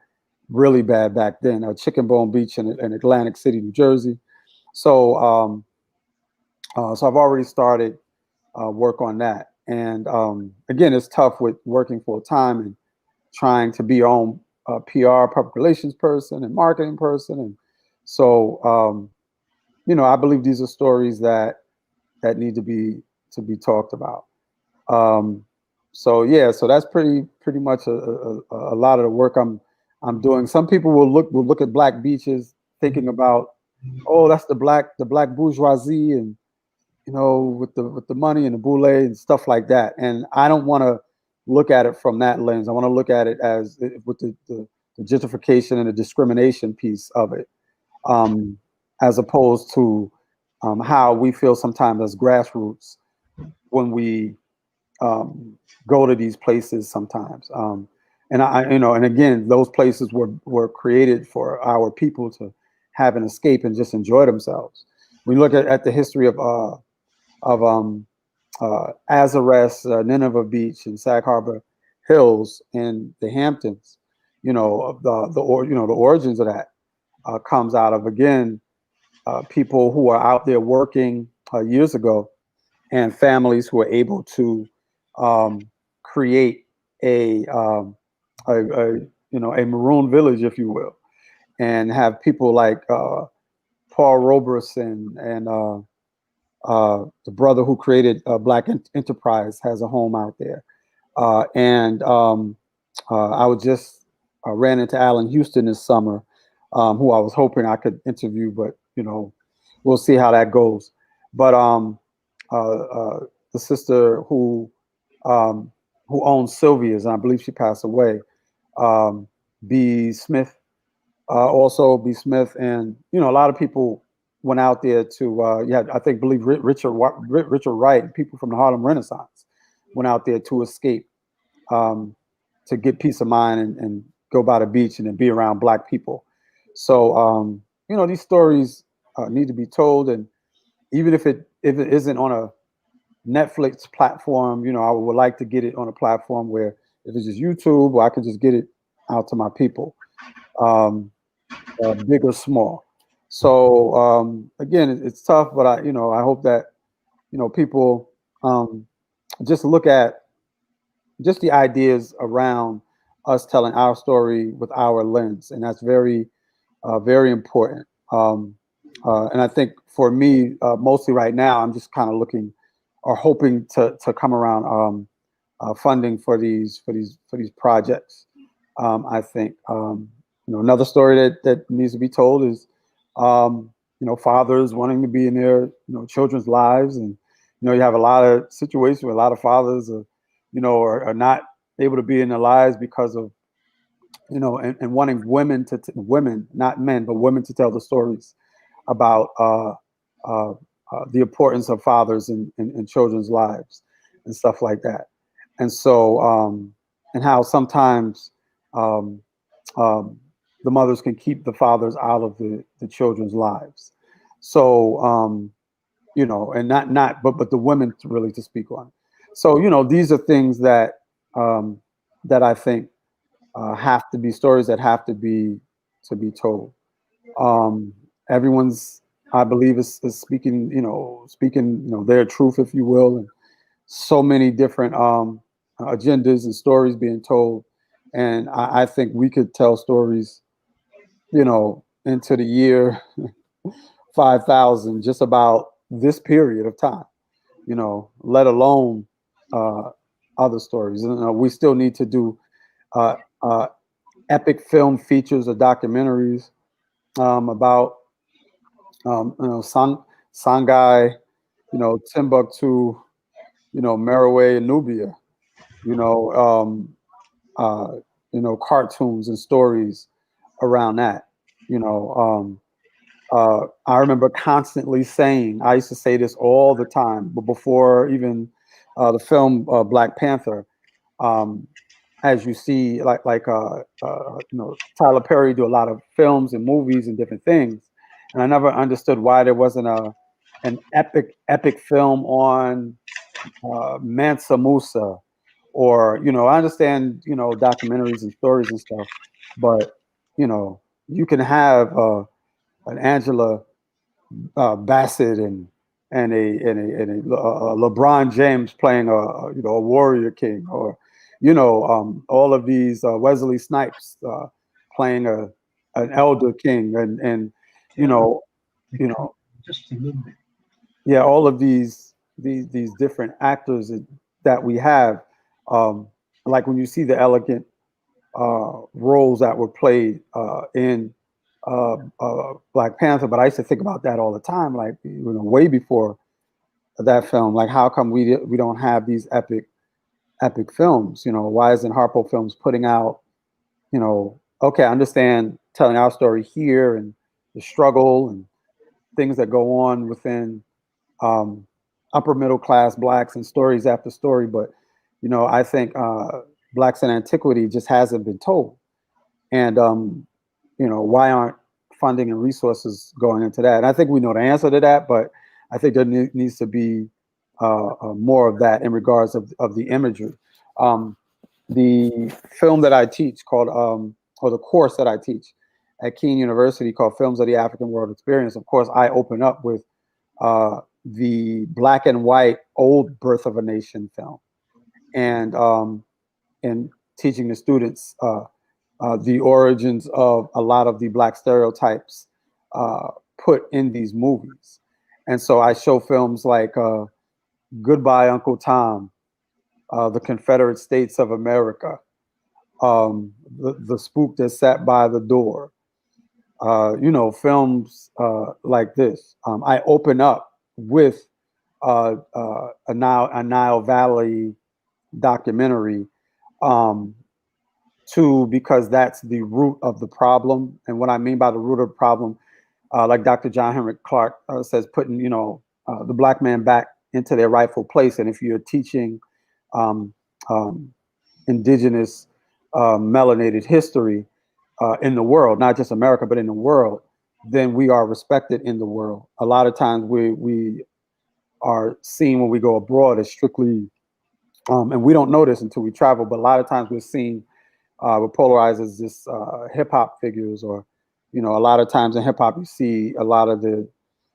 really bad back then. Chicken Bone Beach in Atlantic City, New Jersey. So, so I've already started work on that. And again, it's tough with working full time and trying to be your own PR, public relations person, and marketing person. And so, I believe these are stories that need to be talked about. Um, so yeah, so that's pretty much a lot of the work I'm doing. Some people will look at black beaches thinking about, oh, that's the black bourgeoisie, and with the money and the boule and stuff like that. And I don't want to look at it from that lens. I want to look at it as with the gentrification and the discrimination piece of it, um, as opposed to how we feel sometimes as grassroots when we go to these places sometimes. And again, those places were created for our people to have an escape and just enjoy themselves. We look at the history of Azores, Nineveh Beach, and Sag Harbor Hills in the Hamptons. The origins of that comes out of, again, people who are out there working years ago, and families who are able to um, create a maroon village, if you will, and have people like Paul Robeson and the brother who created Black Enterprise has a home out there. And I was just ran into Alan Houston this summer, who I was hoping I could interview, but we'll see how that goes. But the sister um, who owns Sylvia's, and I believe she passed away, B. Smith, also B. Smith, and a lot of people went out there to I believe Richard Wright and people from the Harlem Renaissance went out there to escape, um, to get peace of mind and go by the beach and then be around black people. So these stories need to be told, and even if it isn't on a Netflix platform, I would like to get it on a platform where if it's just YouTube, or I can just get it out to my people, big or small. So again, it's tough, but I hope that people just look at just the ideas around us telling our story with our lens, and that's very important. And I think for me, mostly right now, I'm just kind of looking or hoping to come around funding for these projects. I think another story that needs to be told is fathers wanting to be in their children's lives, and You have a lot of situations where a lot of fathers are not able to be in their lives because of, and wanting women, not men, but women to tell the stories about uh, the importance of fathers in children's lives and stuff like that. And so, and how sometimes um, um, the mothers can keep the fathers out of the children's lives. So, and but the women really to speak on. So, these are things um, that I think have to be stories that have to be told. Um, Everyone's, I believe, is speaking their truth, if you will, and so many different agendas and stories being told. And I think we could tell stories, into the year 5,000, just about this period of time, let alone uh, other stories. And we still need to do uh, uh, epic film features or documentaries about Sangai, Timbuktu, Merowe and Nubia, you know, um, uh, cartoons and stories around that. I remember constantly saying, I used to say this all the time, but before even the film Black Panther, um, as you see, Tyler Perry do a lot of films and movies and different things, and I never understood why there wasn't an epic film on Mansa Musa, or I understand documentaries and stories and stuff, but you can have an Angela Bassett and a LeBron James playing a warrior king, or all of these Wesley Snipes playing an elder king, and you know you know Just a little bit. yeah, all of these different actors that we have, um, like when you see the elegant roles that were played in Black Panther. But I used to think about that all the time, like way before that film. Like, how come we don't have these epic films? Why isn't Harpo Films putting out? Okay, I understand telling our story here and the struggle and things that go on within um, upper middle class blacks and stories after story. But I think blacks in antiquity just hasn't been told, and why aren't funding and resources going into that? And I think we know the answer to that, but I think there needs to be more of that in regards of the imagery. Um, the film that I teach called, or the course that I teach at Keene University called Films of the African World Experience. Of course, I open up with the black and white old Birth of a Nation film, and teaching the students the origins of a lot of the black stereotypes uh, put in these movies. And so I show films like Goodbye, Uncle Tom, The Confederate States of America, the Spook That Sat by the Door, films like this. I open up with a Nile Valley documentary, um, because that's the root of the problem. And what I mean by the root of the problem, like Dr. John Henrik Clarke says, putting the black man back into their rightful place. And if you're teaching um, um, indigenous melanated history in the world, not just America, but in the world, then we are respected in the world. A lot of times we are seen when we go abroad as strictly, and we don't know this until we travel, but a lot of times we're seen, we're polarized as just hip hop figures, or, a lot of times in hip hop, you see a lot of the,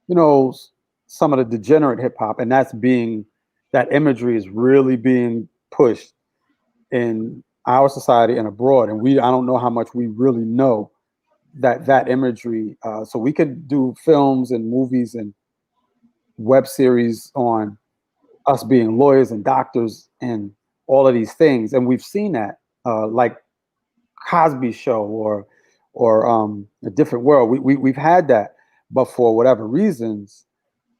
you know, some of the degenerate hip hop, and that imagery is really being pushed in our society and abroad. And I don't know how much we really know that imagery. So we could do films and movies and web series on us being lawyers and doctors and all of these things, and we've seen that, like Cosby Show, or A Different World. We've had that, but for whatever reasons,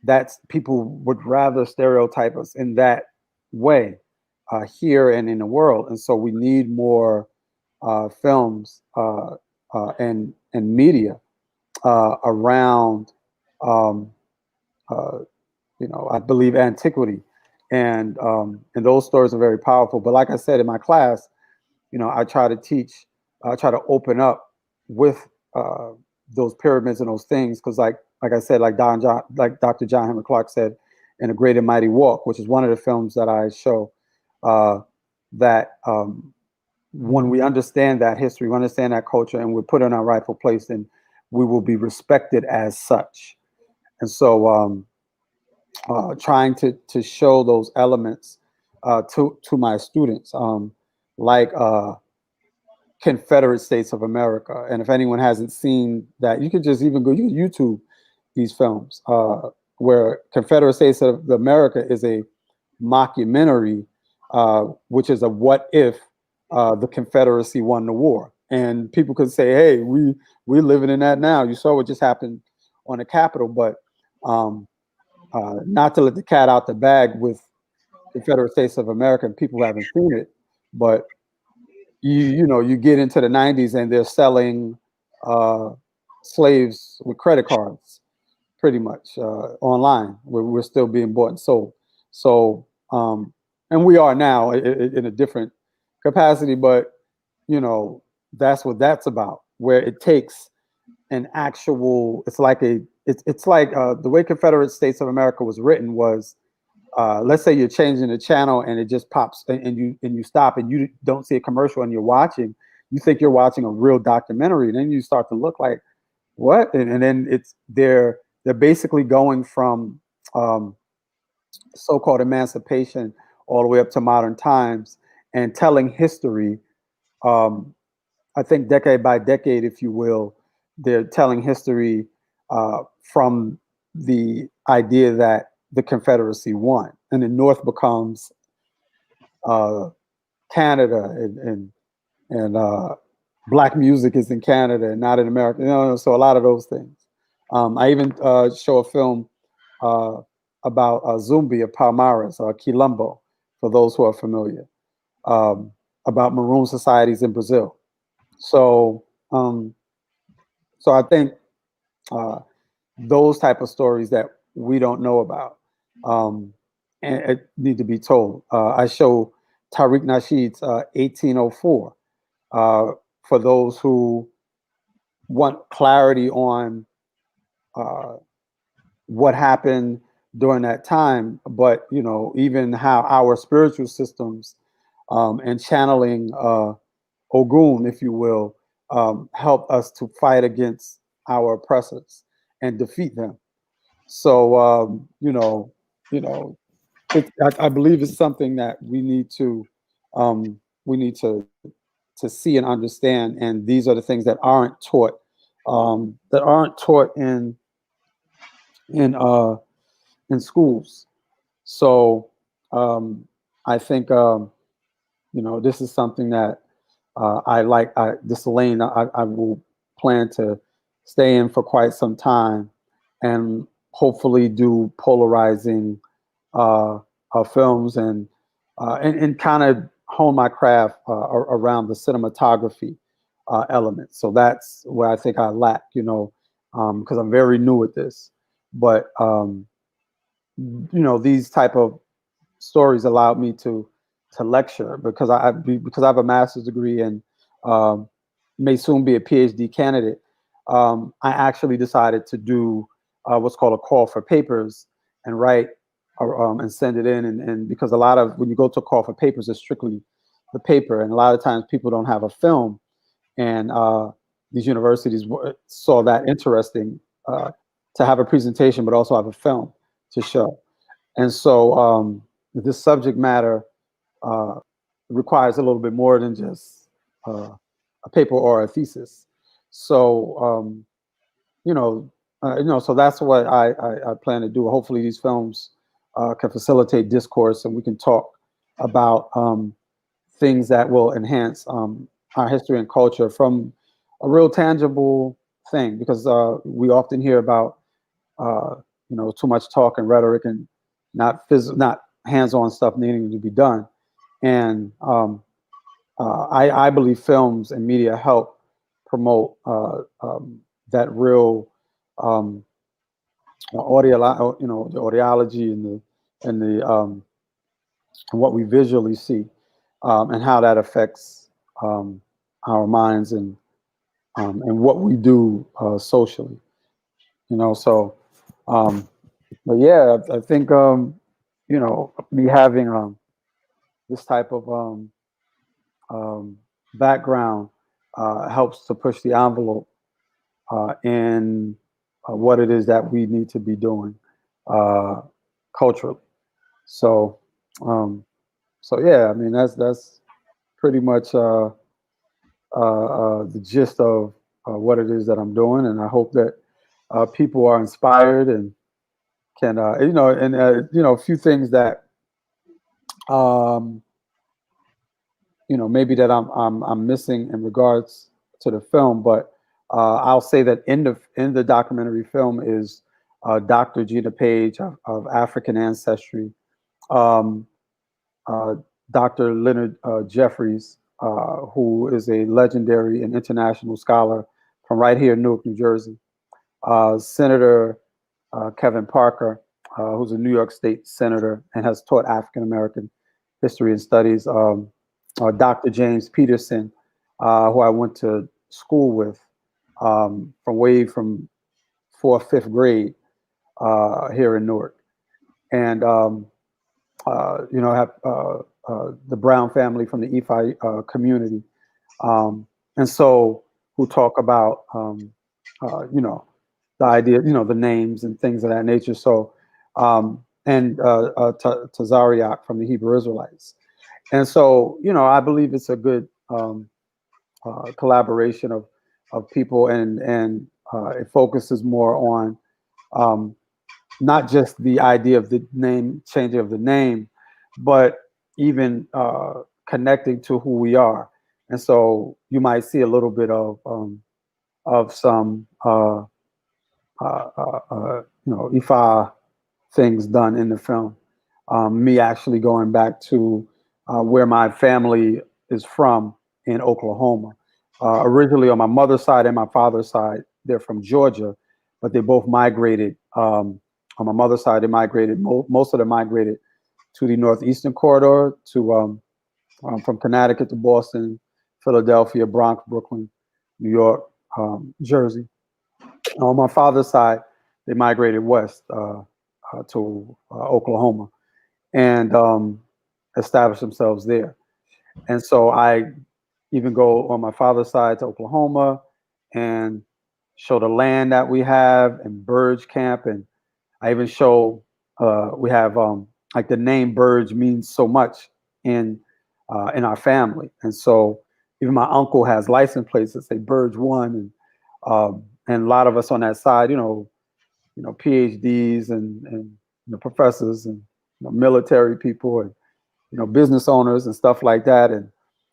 that's people would rather stereotype us in that way here and in the world, and so we need more films and media around um, uh, I believe antiquity, and those stories are very powerful. But like I said in my class, I try to teach, I try to open up with those pyramids and those things, because like I said, like Dr. John Henry Clark said in A Great and Mighty Walk, which is one of the films that I show, uh, that when we understand that history, we understand that culture, and we're put in our rightful place, then we will be respected as such. And so, trying to show those elements to my students, like Confederate States of America. And if anyone hasn't seen that, you can just even go, you can YouTube these films, where Confederate States of America is a mockumentary, which is a what if the Confederacy won the war. And people could say, hey, we're living in that now. You saw what just happened on the Capitol, but um, not to let the cat out the bag with Confederate States of America and people who haven't seen it, but you get into the 90s and they're selling uh, slaves with credit cards, pretty much online. We're still being bought and sold. So, and we are now in a different capacity, but you know, that's what that's about. Where it takes an actual, it's like the way Confederate States of America was written was, let's say you're changing the channel and it just pops, and you stop and you don't see a commercial and you're watching, you think you're watching a real documentary, and then you start to look like what, and then they're basically going from um, so-called emancipation all the way up to modern times and telling history. um, I think decade by decade, if you will, they're telling history from the idea that the Confederacy won, and the North becomes uh, Canada, and black music is in Canada and not in America. So a lot of those things. I even show a film uh, about Zumbi of Palmares or Quilombo, for those who are familiar, um, about maroon societies in Brazil. So, um, so I think uh, those type of stories that we don't know about, um, and it need to be told. I show Tariq Nasheed's 1804 uh, for those who want clarity on uh, what happened during that time, but even how our spiritual systems and channeling Ogun, if you will, help us to fight against our oppressors and defeat them. So you know, I believe it's something that we need to see and understand, and these are the things that aren't taught in in schools. So um, I think this is something that I like. This lane I will plan to stay in for quite some time, and hopefully do polarizing uh, films, and kind of hone my craft around the cinematography element. So that's where I think I lack, because I'm very new at this. But these type of stories allowed me to lecture, because because I have a master's degree and um, may soon be a PhD candidate. I actually decided to do what's called a call for papers, and write and send it in, and because a lot of when you go to a call for papers, it's strictly the paper, and a lot of times people don't have a film, and these universities saw that interesting uh, to have a presentation, but also have a film to show. And so this subject matter uh, requires a little bit more than just a paper or a thesis. So so that's what I plan to do. Hopefully, these films can facilitate discourse, and we can talk about things that will enhance our history and culture from a real tangible thing. Because we often hear about too much talk and rhetoric and not hands-on stuff needing to be done. And I believe films and media help promote that real um, audio, the audiology and what we visually see, and how that affects um, our minds and what we do socially. So but yeah, I think me having this type of um, background helps to push the envelope in what it is that we need to be doing uh, culturally. So, um, so yeah, I mean that's pretty much the gist of what it is that I'm doing, and I hope that people are inspired and can a few things that um, maybe that I'm missing in regards to the film, but I'll say that in the documentary film is Dr. Gina Page of African ancestry, um, uh, Dr. Leonard Jeffries, who is a legendary and international scholar from right here in Newark, New Jersey, Senator Kevin Parker, who's a New York State senator and has taught African American history and studies. Dr. James Peterson, who I went to school with from fourth, fifth grade here in Newark, and have the Brown family from the Ephi community, and so who talk about the idea, the names and things of that nature. So, and Tazariak from the Hebrew Israelites. And so, I believe it's a good collaboration of people, and it focuses more on um, not just the idea of the name changing of the name, but even connecting to who we are. And so, you might see a little bit of some Ifa things done in the film. Me actually going back to where my family is from in Oklahoma. Originally on my mother's side and my father's side, they're from Georgia, but they both migrated. On my mother's side, they migrated. Most of them migrated to the northeastern corridor, from Connecticut to Boston, Philadelphia, Bronx, Brooklyn, New York, Jersey. On my father's side, they migrated west to Oklahoma and established themselves there. And so I even go on my father's side to Oklahoma and show the land that we have and Burge Camp. And I even show we have like the name Burge means so much in our family. And so even my uncle has license plates that say Burge One, and a lot of us on that side, PhDs and professors and military people and business owners and stuff like that. And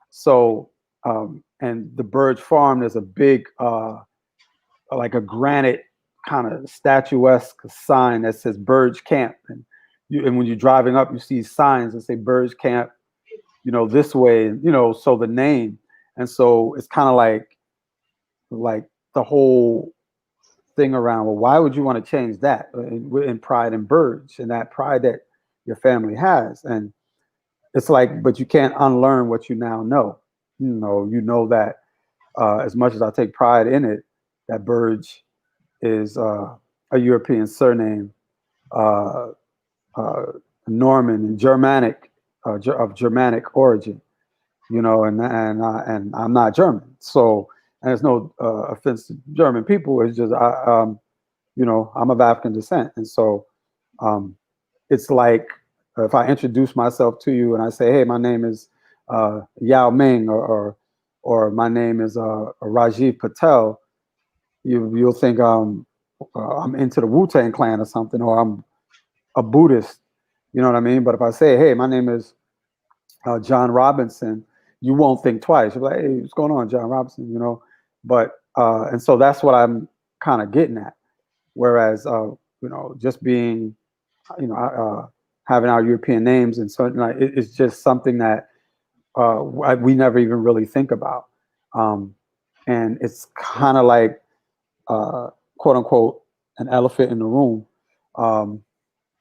so and the Burge Farm, there's a big like a granite kind of statuesque sign that says Burge Camp, and when you're driving up, you see signs that say Burge Camp, this way, so the name, and so it's kind of like the whole thing around, well, why would you want to change that in pride and Burge and that pride that your family has? And it's like, but you can't unlearn what you now know. That as much as I take pride in it, that Burge is a European surname, uh, uh, Norman and Germanic, of Germanic origin. And I'm not German, so, and there's no offense to German people. It's just I'm of African descent, and so it's like if I introduce myself to you and I say, "Hey, my name is Yao Ming," or my name is Rajiv Patel, you'll think I'm into the Wu-Tang Clan or something, or I'm a Buddhist. You know what I mean? But if I say, "Hey, my name is John Robinson," you won't think twice. You're like, "Hey, what's going on, John Robinson?" But and so that's what I'm kind of getting at. Whereas just being, having our European names and so like it's just something that we never even really think about, and it's kind of like quote unquote an elephant in the room,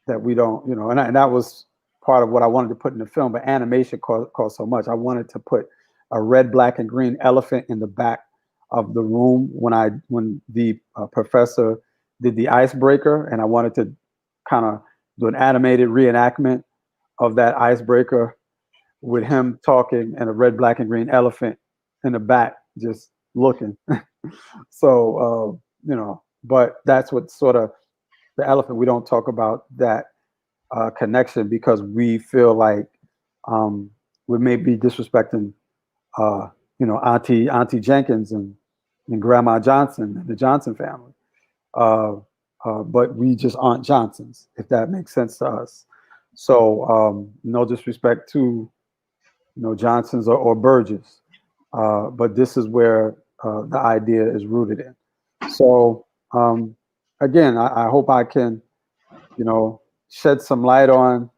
that we don't, and that was part of what I wanted to put in the film. But animation cost so much. I wanted to put a red, black, and green elephant in the back of the room when the professor did the icebreaker, and I wanted to kind of do an animated reenactment of that icebreaker with him talking and a red, black, and green elephant in the back just looking. So but that's what sort of the elephant. We don't talk about that connection because we feel like we may be disrespecting Auntie Jenkins and Grandma Johnson and the Johnson family. But we just aren't Johnsons, if that makes sense to us. So no disrespect to Johnsons or Burges, but this is where the idea is rooted in. So again, I hope I can shed some light on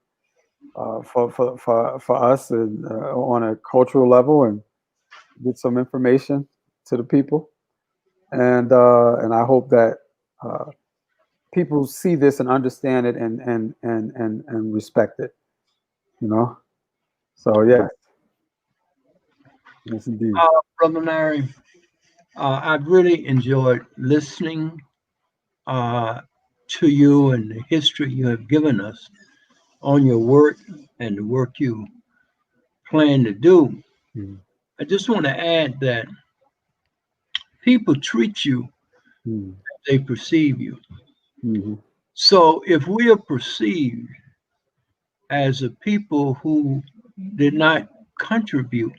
for us and on a cultural level, and get some information to the people, and I hope that people see this and understand it and respect it. So yes, yes indeed. Brother Larry, I've really enjoyed listening to you and the history you have given us on your work and the work you plan to do. Mm, I just want to add that people treat you mm, as they perceive you. mhm, So if we are perceived as a people who did not contribute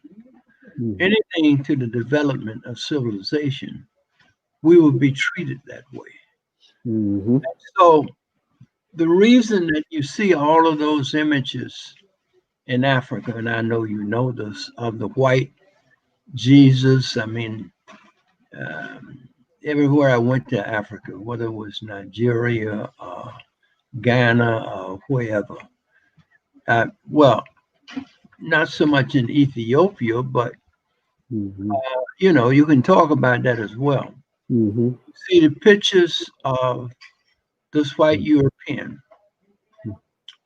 mhm, anything to the development of civilization, we will be treated that way. mhm, So the reason that you see all of those images in Africa, and I know you know this, of the white Jesus, I mean, um, everywhere I went to Africa, whether it was Nigeria, Ghana, wherever. Well, not so much in Ethiopia, but mhm, you can talk about that as well. mhm, See the pictures of this white European,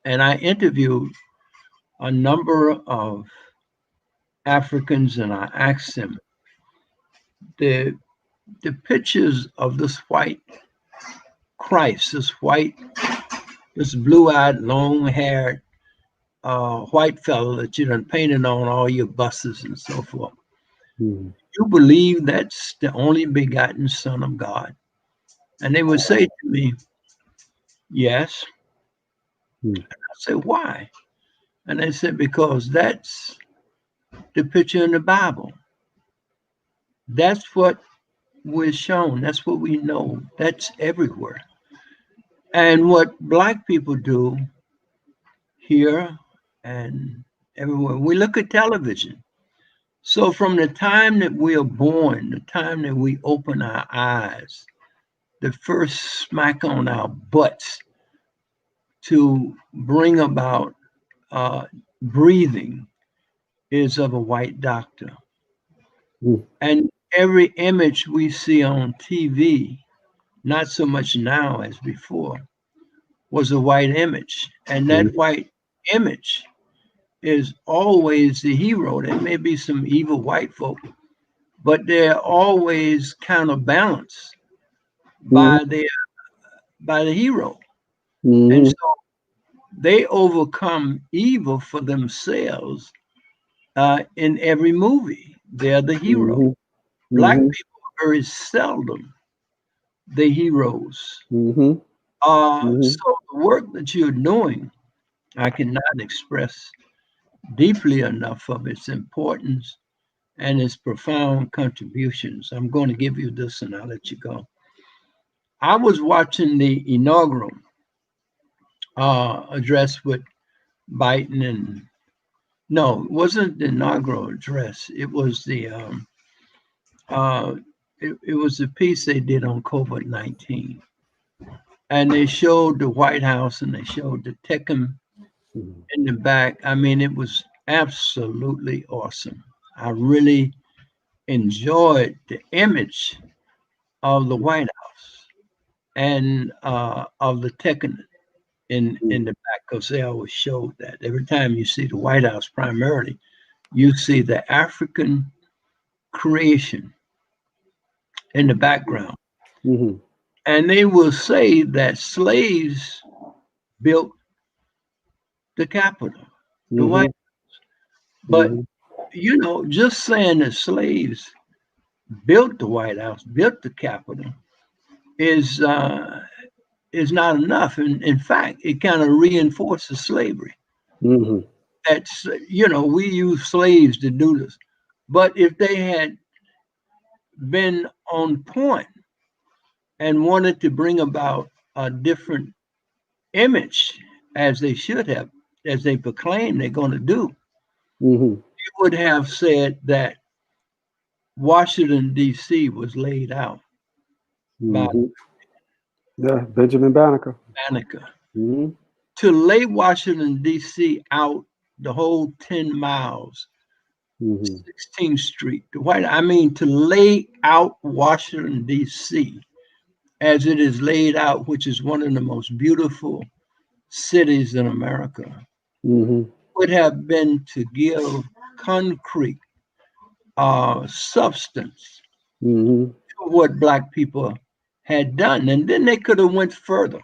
and I interviewed a number of Africans, and I asked them the the pictures of this white Christ, this blue-eyed, long-haired white fellow that you done painted on all your buses and so forth. mhm, You believe that's the only begotten Son of God? And they would say to me, yes. mhm, I said, why? And they said, because that's the picture in the Bible. That's what we're shown. That's what we know. That's everywhere. And what Black people do here and everywhere, we look at television. So from the time that we are born, the time that we open our eyes, the first smack on our butts to bring about breathing is of a white doctor. mhm, And every image we see on TV, not so much now as before, was a white image. And that mhm, white image is always the hero. There may be some evil white folk, but they're always counterbalanced mhm, by the hero. And mhm, so they overcome evil for themselves in every movie. They're the hero. mhm, Black mhm, people are very seldom the heroes. mhm, mhm, So the work that you're doing, I cannot express deeply enough of its importance and its profound contributions. I'm going to give you this and I'll let you go. I was watching the inaugural address with Biden and no, it wasn't the inaugural address. It was uh, it was the piece they did on COVID-19. and they showed the White House and they showed the Tecum Mhm. in the back. I mean, it was absolutely awesome. I really enjoyed the image of the White House and of the Tecum in the back, because they always showed that. Every time you see the White House, primarily, you see the African creation in the background. Mhm. And they will say that slaves built the Capitol, the White. Mhm. But Mhm. you know, just saying that slaves built the White House, built the Capitol, is is not enough. And in fact, it kind of reinforces slavery. Mhm. That's we use slaves to do this. But if they had been on point and wanted to bring about a different image, as they should have, as they proclaim they're going to do, Mhm. they would have said that Washington, D.C. was laid out by Mhm. Yeah, Benjamin Banneker. Banneker. Mhm. To lay Washington, D.C. out the whole 10 miles, Mhm. 16th Street, I mean, to lay out Washington, D.C. as it is laid out, which is one of the most beautiful cities in America, Mhm. would have been to give concrete substance Mhm. to what Black people had done. And then they could have went further,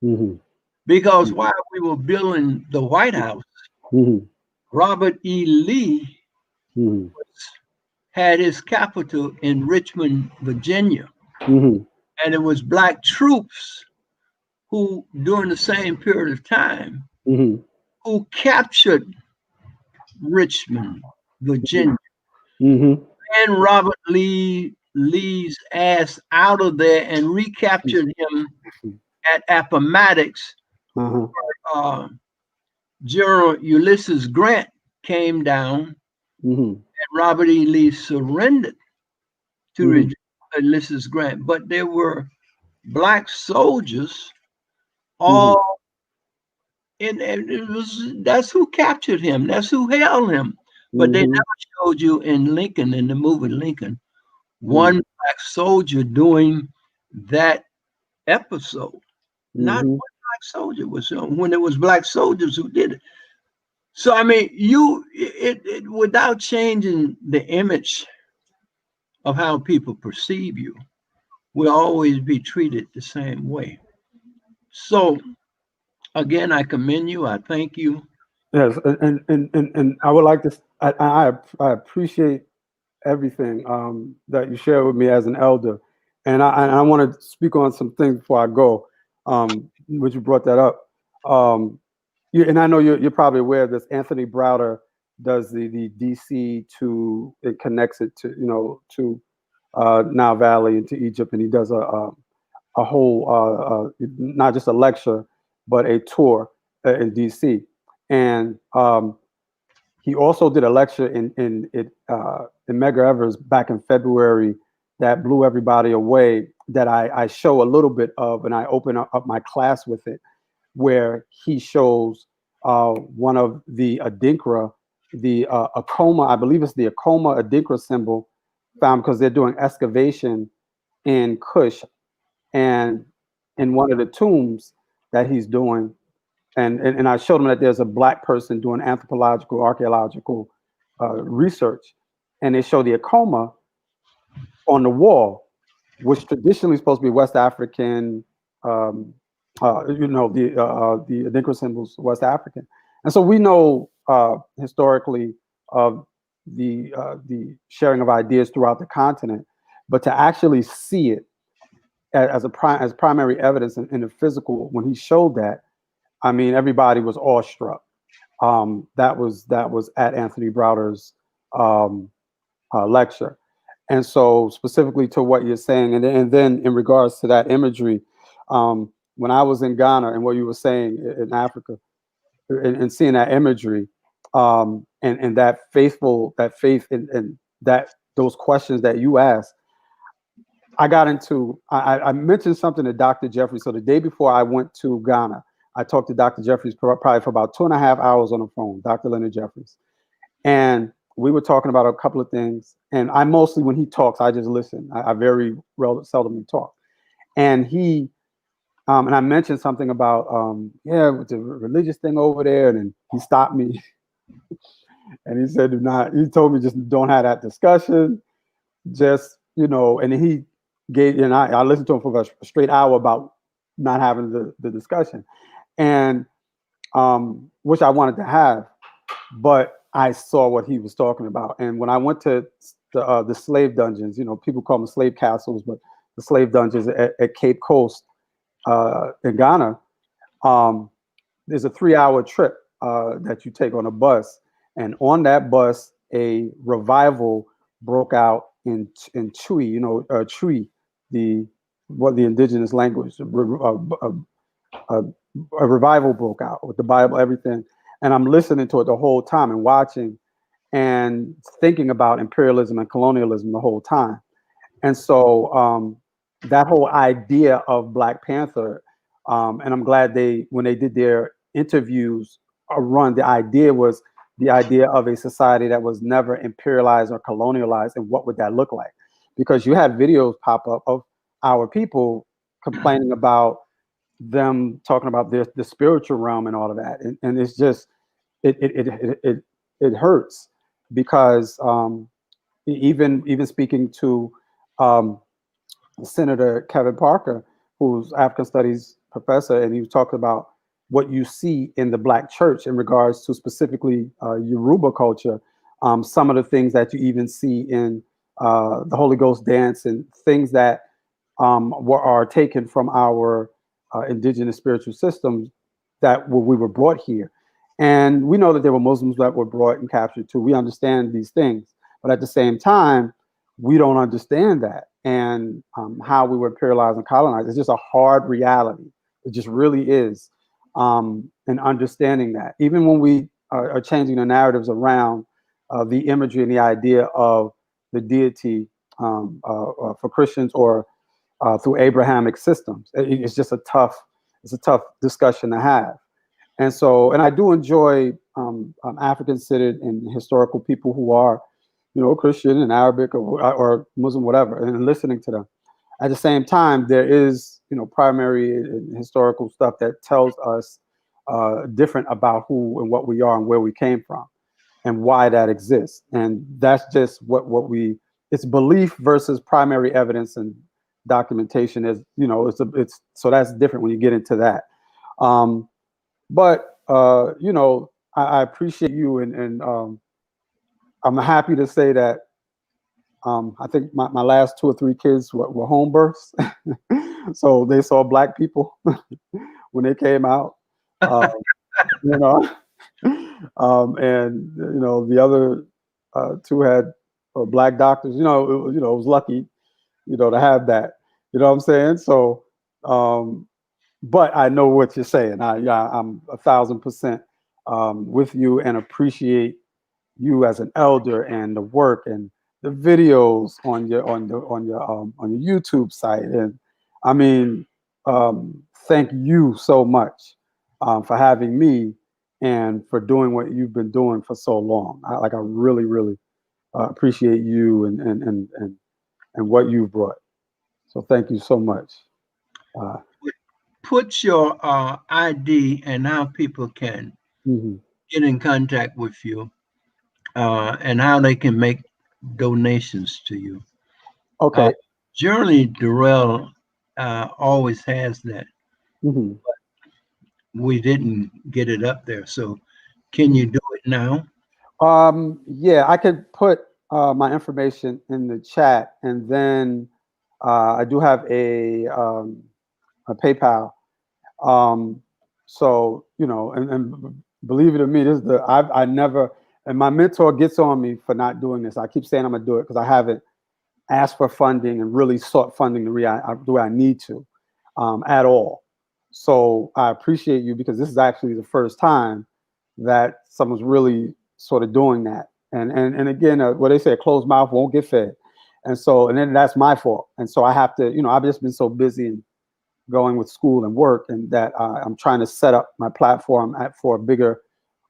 Mhm. because while we were building the White House, Mhm. Robert E. Lee Mhm. had his capital in Richmond, Virginia. Mhm. And it was Black troops who, during the same period of time, Mhm. who captured Richmond, Virginia, Mhm. and Lee's ass out of there and recaptured him at Appomattox. Uh-huh. Uh, General Ulysses Grant came down, Mhm. and Robert E. Lee surrendered to Mhm. Ulysses Grant. But there were Black soldiers Mhm. all and it was that's who captured him. That's who held him. But they Mhm. never showed you in Lincoln, in the movie Lincoln, one Mhm. Black soldier doing that episode. Not Mhm. one Black soldier was shown, when it was Black soldiers who did it. So I mean, it without changing the image of how people perceive you, will always be treated the same way. So again, I commend you. I thank you. Yes, and I would like to. I appreciate everything that you share with me as an elder, and I want to speak on some things before I go. Which you brought that up. And I know you're probably aware of this. Anthony Browder does the DC to it connects it to to Nile Valley and to Egypt, and he does a whole not just a lecture but a tour in DC, and he also did a lecture in Medgar Evers back in February that blew everybody away. That I show a little bit of, and I open up my class with it, where he shows one of the Adinkra, the Akoma, I believe it's the Akoma Adinkra symbol, found because they're doing excavation in Kush, and in one of the tombs that he's doing, and I showed him that there's a Black person doing anthropological, archaeological research, and they show the Akoma on the wall, which traditionally is supposed to be West African. Um, the Adinkra symbols West African, and so we know historically of the sharing of ideas throughout the continent, but to actually see it as primary evidence in the physical when he showed that, I mean everybody was awestruck. That was at Anthony Browder's um, lecture. And so, specifically to what you're saying, and then in regards to that imagery, when I was in Ghana and what you were saying in Africa, and seeing that imagery, and that faith, and that those questions that you asked, I got into, I mentioned something to Dr. Jeffries. So the day before I went to Ghana, I talked to Dr. Jeffries probably for about 2.5 hours on the phone, Dr. Leonard Jeffries. And we were talking about a couple of things. And I mostly, when he talks, I just listen. I very seldom talk. And and I mentioned something about, yeah, with the religious thing over there. And then he stopped me and he said, he told me just don't have that discussion. Just, and then he gave, and I listened to him for a straight hour about not having the discussion. And which I wanted to have, but I saw what he was talking about. And when I went to the slave dungeons, people call them slave castles, but the slave dungeons at Cape Coast in Ghana, there's a 3-hour trip that you take on a bus. And on that bus, a revival broke out in Twi, Twi, the indigenous language. A revival broke out with the Bible, everything. And I'm listening to it the whole time and watching and thinking about imperialism and colonialism the whole time. And so that whole idea of Black Panther, and I'm glad when they did their interviews run, the idea was the idea of a society that was never imperialized or colonialized, and what would that look like? Because you had videos pop up of our people complaining about them talking about the spiritual realm and all of that, and it's just it hurts because even speaking to Senator Kevin Parker, who's African Studies professor, and he was talking about what you see in the Black church in regards to specifically Yoruba culture, some of the things that you even see in the Holy Ghost dance and things that are taken from our indigenous spiritual systems that we were brought here. And we know that there were Muslims that were brought and captured too. We understand these things, but at the same time, we don't understand that and how we were imperialized and colonized. It's just a hard reality. It just really is. And understanding that, even when we are changing the narratives around the imagery and the idea of the deity for Christians or through Abrahamic systems, it's just a tough discussion to have. And so, and I do enjoy African-centered and historical people who are, Christian and Arabic or Muslim, whatever, and listening to them. At the same time, there is, primary and historical stuff that tells us different about who and what we are and where we came from and why that exists. And that's just it's belief versus primary evidence and documentation is, it's so that's different when you get into that. But I appreciate you, and I'm happy to say that I think my last 2 or 3 kids were home births, so they saw Black people when they came out, you know, and the other 2 had Black doctors. It was lucky, to have that. You know what I'm saying? So. But I know what you're saying. I'm 1,000% with you and appreciate you as an elder and the work and the videos on your YouTube site. And I mean, thank you so much for having me and for doing what you've been doing for so long. I really, really appreciate you and what you've brought. So thank you so much. Put your ID and how people can get in contact with you and how they can make donations to you. Okay. Generally, Darrell always has that. We didn't get it up there. So can you do it now? Yeah, I could put my information in the chat, and then I do have a PayPal. So and believe it or me, this is I never, and my mentor gets on me for not doing this. I keep saying I'm gonna do it because I haven't asked for funding and really sought funding the way I need to at all. So I appreciate you because this is actually the first time that someone's really sort of doing that. And again, what they say, a closed mouth won't get fed. And then that's my fault. And so I have to, I've just been so busy and going with school and work, and that I'm trying to set up my platform for a bigger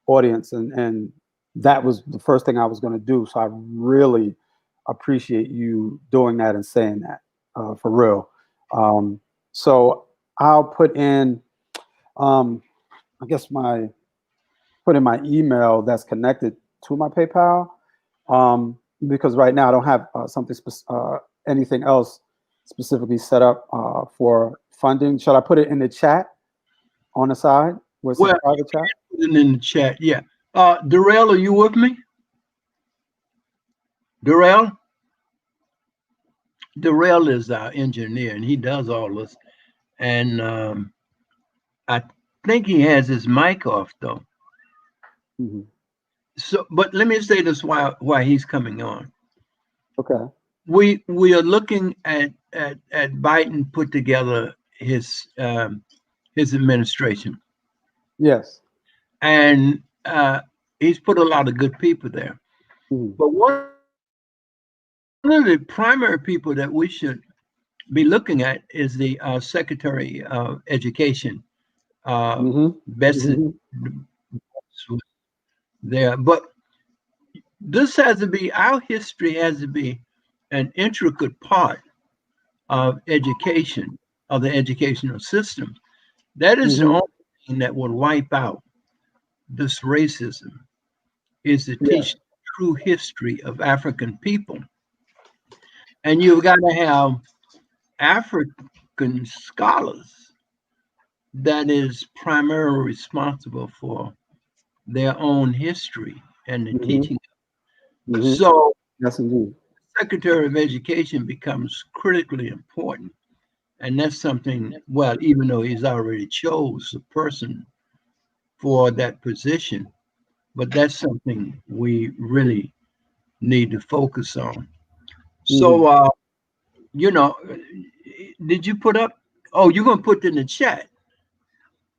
audience. And that was the first thing I was going to do. So I really appreciate you doing that and saying that, for real. So I'll put in, I guess put in my email that's connected to my PayPal, because right now I don't have anything else specifically set up for funding. Should I put it in the chat on the side where it says Well, private chat? put it in the chat. Yeah. Darrell, are you with me? Darrell? Darrell is our engineer, and he does all this. And I think he has his mic off though. Mm-hmm. So, but let me say this why he's coming on. Okay. We are looking at Biden put together his administration, Yes. and he's put a lot of good people there. Mm-hmm. But one of the primary people that we should be looking at is the Secretary of Education, Mm-hmm. Bessie Mm-hmm. there. But this has to be, our history has to be an intricate part of education, of the educational system. That is the Mm-hmm. only thing that will wipe out this racism, is to Yeah. teach true history of African people. And you've got to have African scholars that is primarily responsible for their own history and the Mm-hmm. teaching. Mm-hmm. So Yes, indeed. Secretary of Education becomes critically important. And that's something, well, even though he's already chose a person for that position, but that's something we really need to focus on. Mm-hmm. So, you know, did you put up? Oh, you're gonna put it in the chat,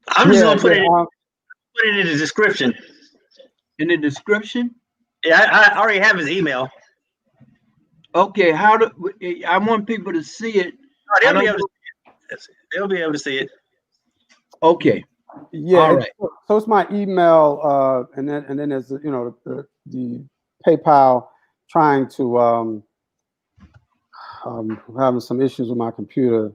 I'm just Yeah. gonna Yeah. put it in the description. in the description. Yeah, I already have his email. Okay, how do I want people to see it? Oh, I they'll be don't. able to. They'll be able to see it. Okay, Yeah. all right. So it's my email, and then there's the PayPal. Trying to having some issues with my computer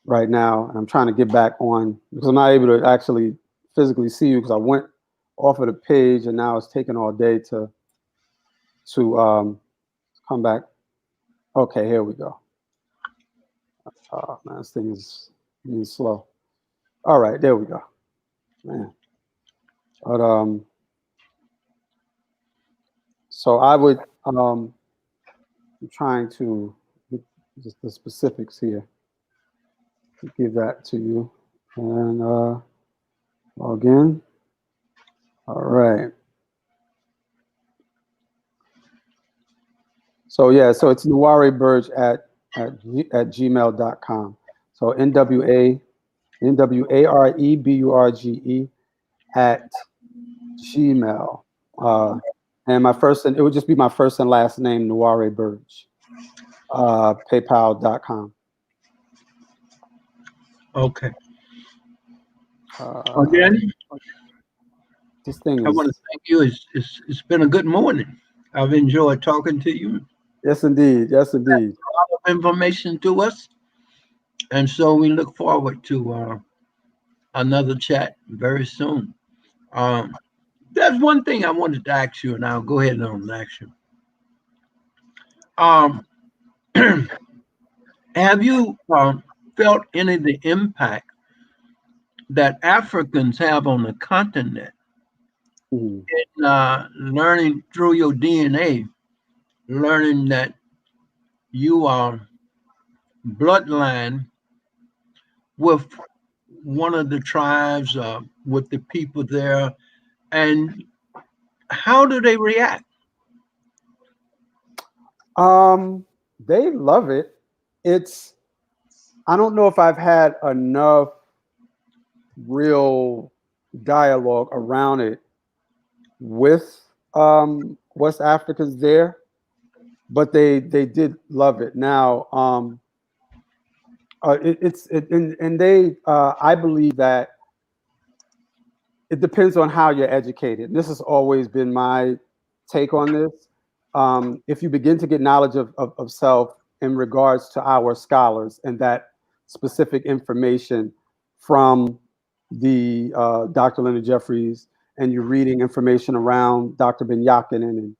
right now, and I'm trying to get back on because I'm not able to actually physically see you because I went off of the page and now it's taking all day to come back. Okay, here we go. Oh man, this thing is being slow. All right, there we go. Man, but so I would I'm trying to just the specifics here. Give that to you and log in. All right. So yeah, so it's Nware Burge at gmail.com. So NWAREBURGE at Gmail. And it would just be my first and last name, Nware Burge. PayPal.com. Okay. Uh, Again, this thing I want to is, thank you. It's been a good morning. I've enjoyed talking to you. yes indeed, yes indeed. A lot of information to us, and so we look forward to another chat very soon. Um, there's one thing I wanted to ask you, and I'll go ahead and ask you. Um, have you felt any of the impact that Africans have on the continent Mhm. in learning through your DNA, learning that you are bloodline with one of the tribes, with the people there, and how do they react? They love it. I don't know if I've had enough real dialogue around it with West Africans there. but they did love it. Now, and they I believe that it depends on how you're educated. This has always been my take on this. If you begin to get knowledge of self in regards to our scholars and that specific information from the Dr. Leonard Jeffries, and you're reading information around Dr. Ben Yakinen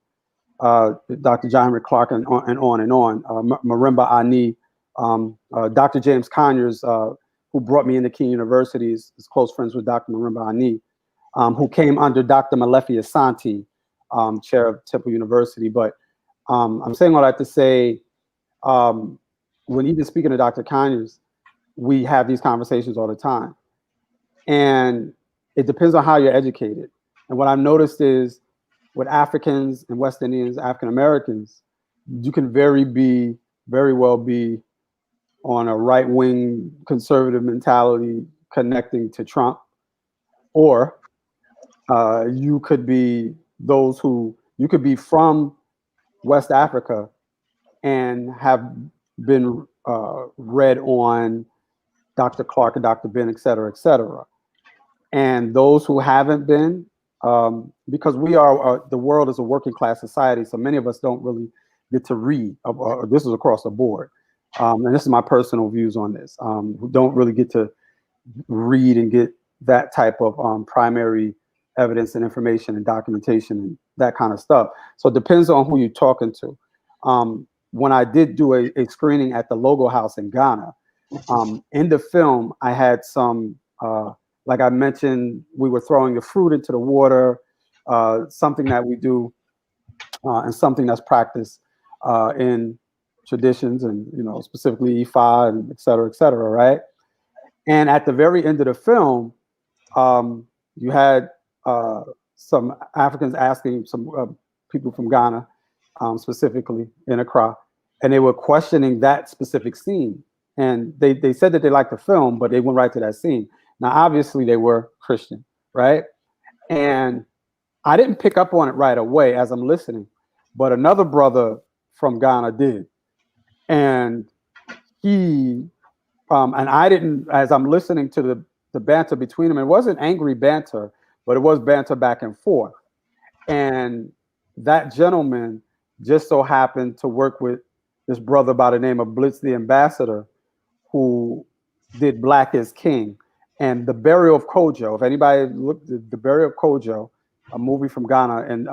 and Dr. John Henrik Clark and on and on. Marimba Ani, Dr. James Conyers, who brought me into King University, is close friends with Dr. Marimba Ani, who came under Dr. Malefi Asante, chair of Temple University. But I'm saying all that to say, when even speaking to Dr. Conyers, we have these conversations all the time. And it depends on how you're educated. And what I've noticed is with Africans and West Indians, African Americans, you can very well be on a right-wing conservative mentality connecting to Trump, or you could be you could be from West Africa and have been read on Dr. Clark and Dr. Ben, et cetera, et cetera. And those who haven't been, because we are, the world is a working class society, so many of us don't really get to read. This is across the board. And this is my personal views on this. Who don't really get to read and get that type of primary evidence and information and documentation and that kind of stuff. So it depends on who you're talking to. When I did do a screening at the Logo House in Ghana, in the film, I had some, like I mentioned, we were throwing the fruit into the water, something that we do and something that's practiced in traditions and, specifically Ifa and et cetera, right? And at the very end of the film, you had some Africans asking some people from Ghana, specifically in Accra, and they were questioning that specific scene. And they said that they liked the film, but they went right to that scene. Now, obviously, they were Christian, right? And I didn't pick up on it right away as I'm listening, but another brother from Ghana did. And he, and I didn't, as I'm listening to the banter between them, it wasn't angry banter, but it was banter back and forth. And that gentleman just so happened to work with this brother by the name of Blitz the Ambassador, who did Black is King and The Burial of Kojo. If anybody looked at The Burial of Kojo, a movie from Ghana, and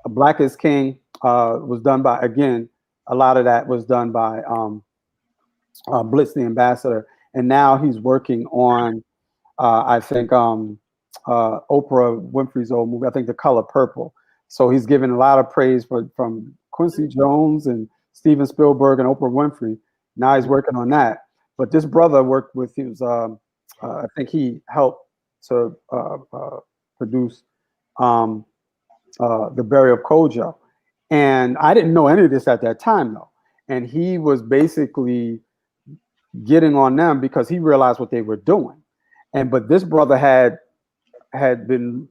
Black is King was done by, again, a lot of that was done by Blitz the Ambassador. And now he's working on, I think, Oprah Winfrey's old movie, I think The Color Purple. So he's given a lot of praise from Quincy Jones and Steven Spielberg and Oprah Winfrey. Now he's working on that. But this brother worked with, he was, I think he helped to produce The Burial of Kojo. And I didn't know any of this at that time, though. And he was basically getting on them because he realized what they were doing. But this brother had been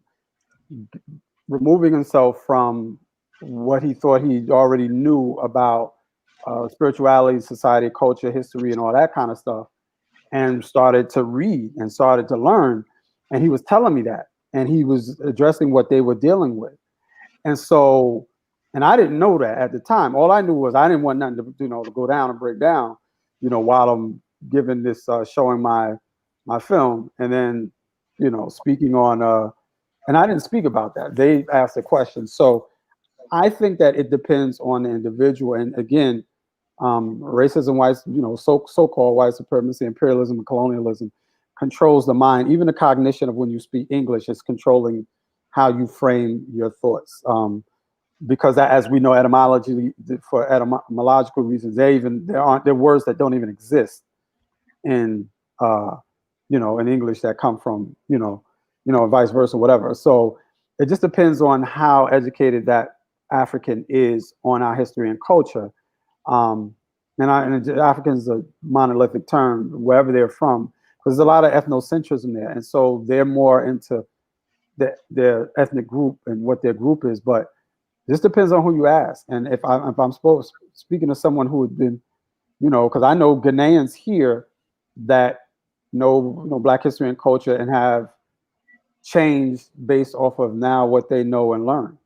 removing himself from what he thought he already knew about spirituality, society, culture, history, and all that kind of stuff, and started to read and started to learn. And he was telling me that, and he was addressing what they were dealing with. And so, and I didn't know that at the time. All I knew was I didn't want nothing to, to go down and break down, while I'm giving this, showing my film, and then, speaking on, and I didn't speak about that. They asked a question. So I think that it depends on the individual. And again, racism, white, so-called white supremacy, imperialism, and colonialism controls the mind. Even the cognition of when you speak English is controlling how you frame your thoughts. Because as we know, etymology, for etymological reasons, there are words that don't even exist in in English that come from vice versa, whatever. So it just depends on how educated that African is on our history and culture. And African is a monolithic term, wherever they're from, because there's a lot of ethnocentrism there. And so they're more into their ethnic group and what their group is. But This depends on who you ask. And if I'm speaking to someone who had been, because I know Ghanaians here that know Black history and culture and have changed based off of now what they know and learn.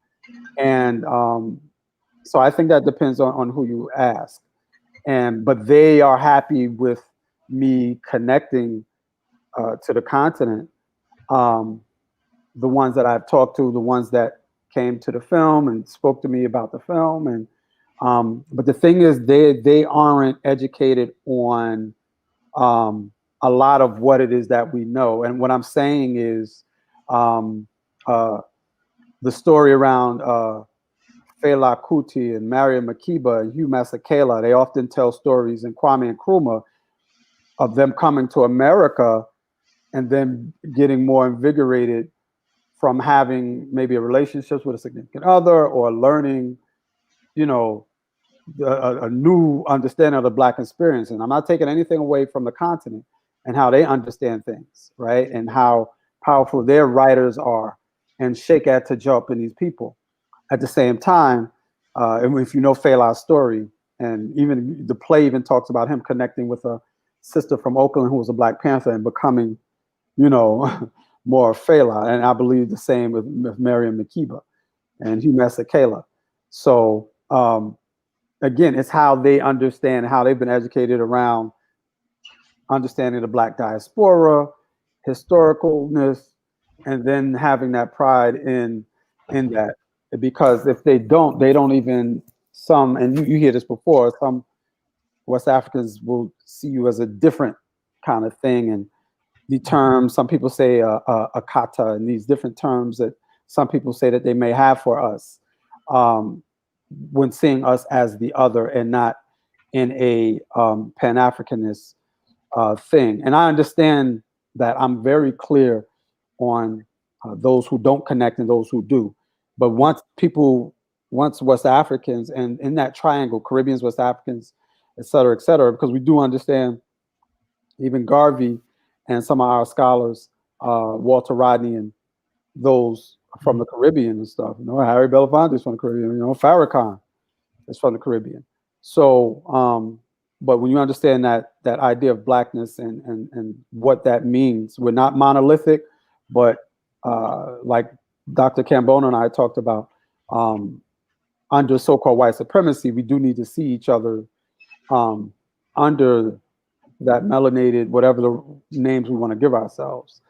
And so I think that depends on who you ask. But they are happy with me connecting to the continent. The ones that I've talked to, the ones that came to the film and spoke to me about the film, and but the thing is, they aren't educated on a lot of what it is that we know. And what I'm saying is, um, uh, the story around Fela Kuti and Mariam Makeba and Hugh Masekela, they often tell stories, and Kwame Nkrumah, of them coming to America and then getting more invigorated from having maybe a relationship with a significant other, or learning, you know, a new understanding of the Black experience. And I'm not taking anything away from the continent and how they understand things, right? And how powerful their writers are, and Sheikh Anta and these people. At the same time, and if you know Fela's story, and even the play even talks about him connecting with a sister from Oakland who was a Black Panther and becoming, more of Fela. And I believe the same with Mariam Makeba and Hugh Masekela. So again, it's how they understand, how they've been educated around understanding the Black diaspora, historicalness, and then having that pride in that. Because if they don't even, some, and you hear this before, some West Africans will see you as a different kind of thing. And the terms, some people say a kata, and these different terms that some people say that they may have for us, when seeing us as the other and not in a Pan-Africanist thing. And I understand that. I'm very clear on those who don't connect and those who do. But once West Africans, and in that triangle, Caribbeans, West Africans, et cetera, because we do understand, even Garvey and some of our scholars, Walter Rodney and those from the Caribbean and stuff. Harry Belafonte is from the Caribbean. Farrakhan is from the Caribbean. So, but when you understand that idea of Blackness and what that means, we're not monolithic, but like Dr. Cambona and I talked about, under so-called white supremacy, we do need to see each other under that melanated, whatever the names we want to give ourselves,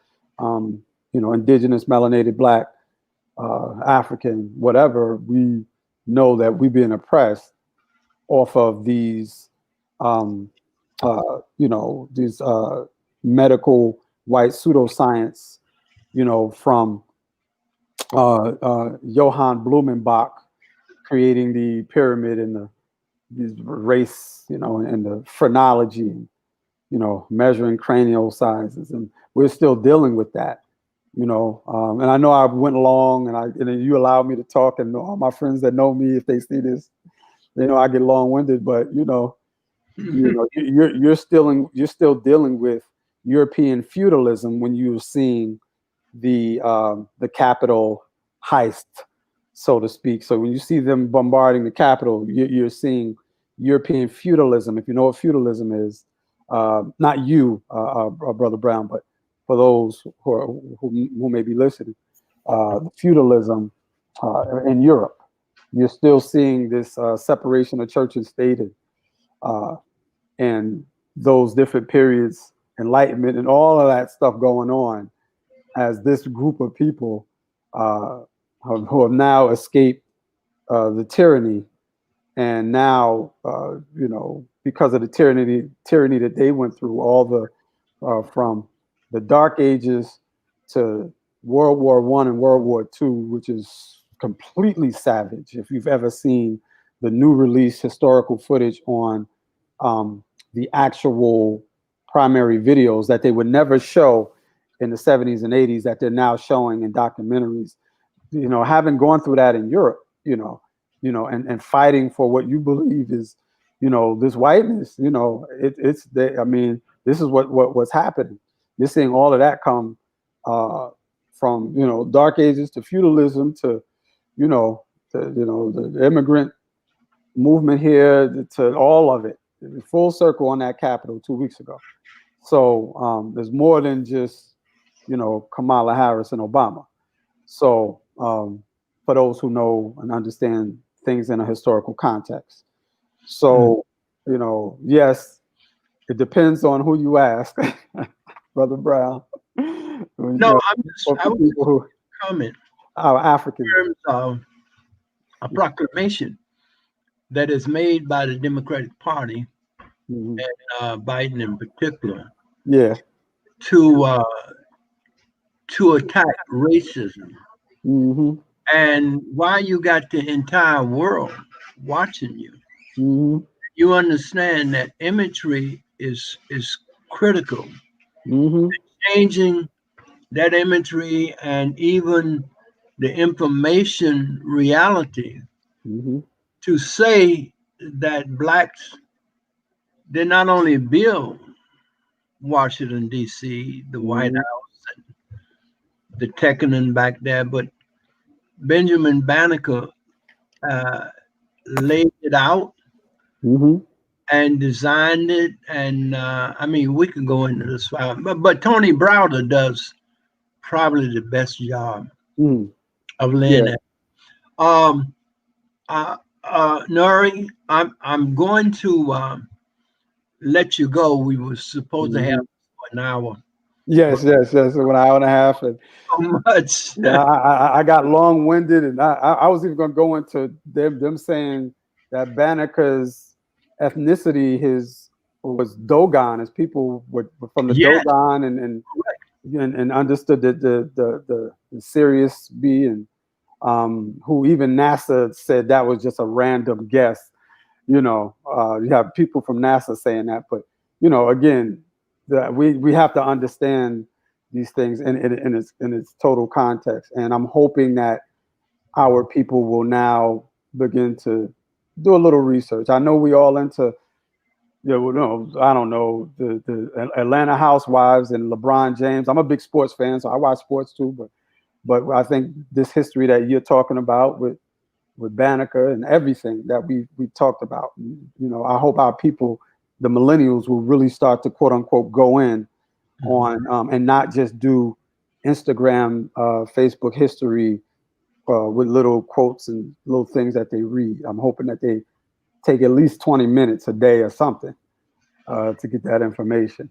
indigenous, melanated, Black, African, whatever. We know that we're being oppressed off of these, these medical white pseudoscience, from Johann Blumenbach creating the pyramid and these race, and the phrenology, measuring cranial sizes, and we're still dealing with that, and I know I went along, and you allowed me to talk, and all my friends that know me, if they see this, they know I get long-winded, but you're still dealing with European feudalism when you're seeing the capital heist, so to speak. So when you see them bombarding the capital, you're seeing European feudalism. If you know what feudalism is, not you, Brother Brown, but for those who may be listening, feudalism in Europe, you're still seeing this separation of church and state, and those different periods, Enlightenment, and all of that stuff going on, as this group of people who have now escaped the tyranny, and now because of the tyranny that they went through, all the from the Dark Ages to World War I and World War II, which is completely savage. If you've ever seen the new release historical footage on the actual primary videos that they would never show in the 70s and 80s, that they're now showing in documentaries, having gone through that in Europe, and fighting for what you believe is, this whiteness, this is what's happening. You're seeing all of that come from, Dark Ages to feudalism to, the immigrant movement here, to all of it, full circle on that Capitol 2 weeks ago. So there's more than just, Kamala Harris and Obama. So for those who know and understand things in a historical context. So, yes, it depends on who you ask, Brother Brown. No, I was people who comment are African. in terms of a proclamation that is made by the Democratic Party, Mm-hmm. and Biden in particular, Yeah. to attack racism. Mm-hmm. And why you got the entire world watching you, Mm-hmm. you understand that imagery is critical. Mm-hmm. Changing that imagery and even the information reality Mm-hmm. to say that blacks did not only build Washington D.C., the White Mm-hmm. House, and the Tekkanen back there, but Benjamin Banneker laid it out Mm-hmm. and designed it. And I mean, we can go into this file, but Tony Browder does probably the best job Mm-hmm. of laying Yeah. that. Nuri, I'm going to let you go. We were supposed to have an hour. Yes. So 1 hour and a half, and So much. yeah, I got long winded, and I was even going to go into them saying that Banneker's ethnicity was Dogon, as people were from the Yes. Dogon, and understood the Sirius B, and who even NASA said that was just a random guess. You have people from NASA saying that, but again, we have to understand these things in its total context. And I'm hoping that our people will now begin to do a little research. I know we all into, I don't know, the Atlanta Housewives and LeBron James. I'm a big sports fan, so I watch sports too. But I think this history that you're talking about with Banneker and everything that we talked about, I hope our people, the millennials, will really start to quote unquote go in on and not just do Instagram, Facebook history with little quotes and little things that they read. I'm hoping that they take at least 20 minutes a day or something to get that information.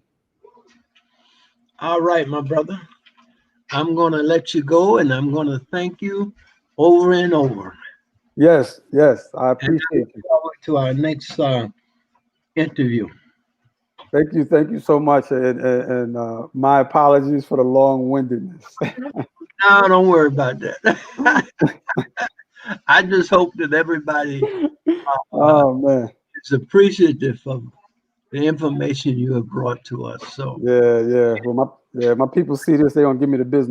All right, my brother. I'm going to let you go, and I'm going to thank you over and over. Yes, I And appreciate I look you. forward to our next interview. Thank you so much, and my apologies for the long-windedness. No, don't worry about that. I just hope that everybody Oh man, is appreciative of the information you have brought to us. So. yeah. Well, my people see this, they're gonna give me the business.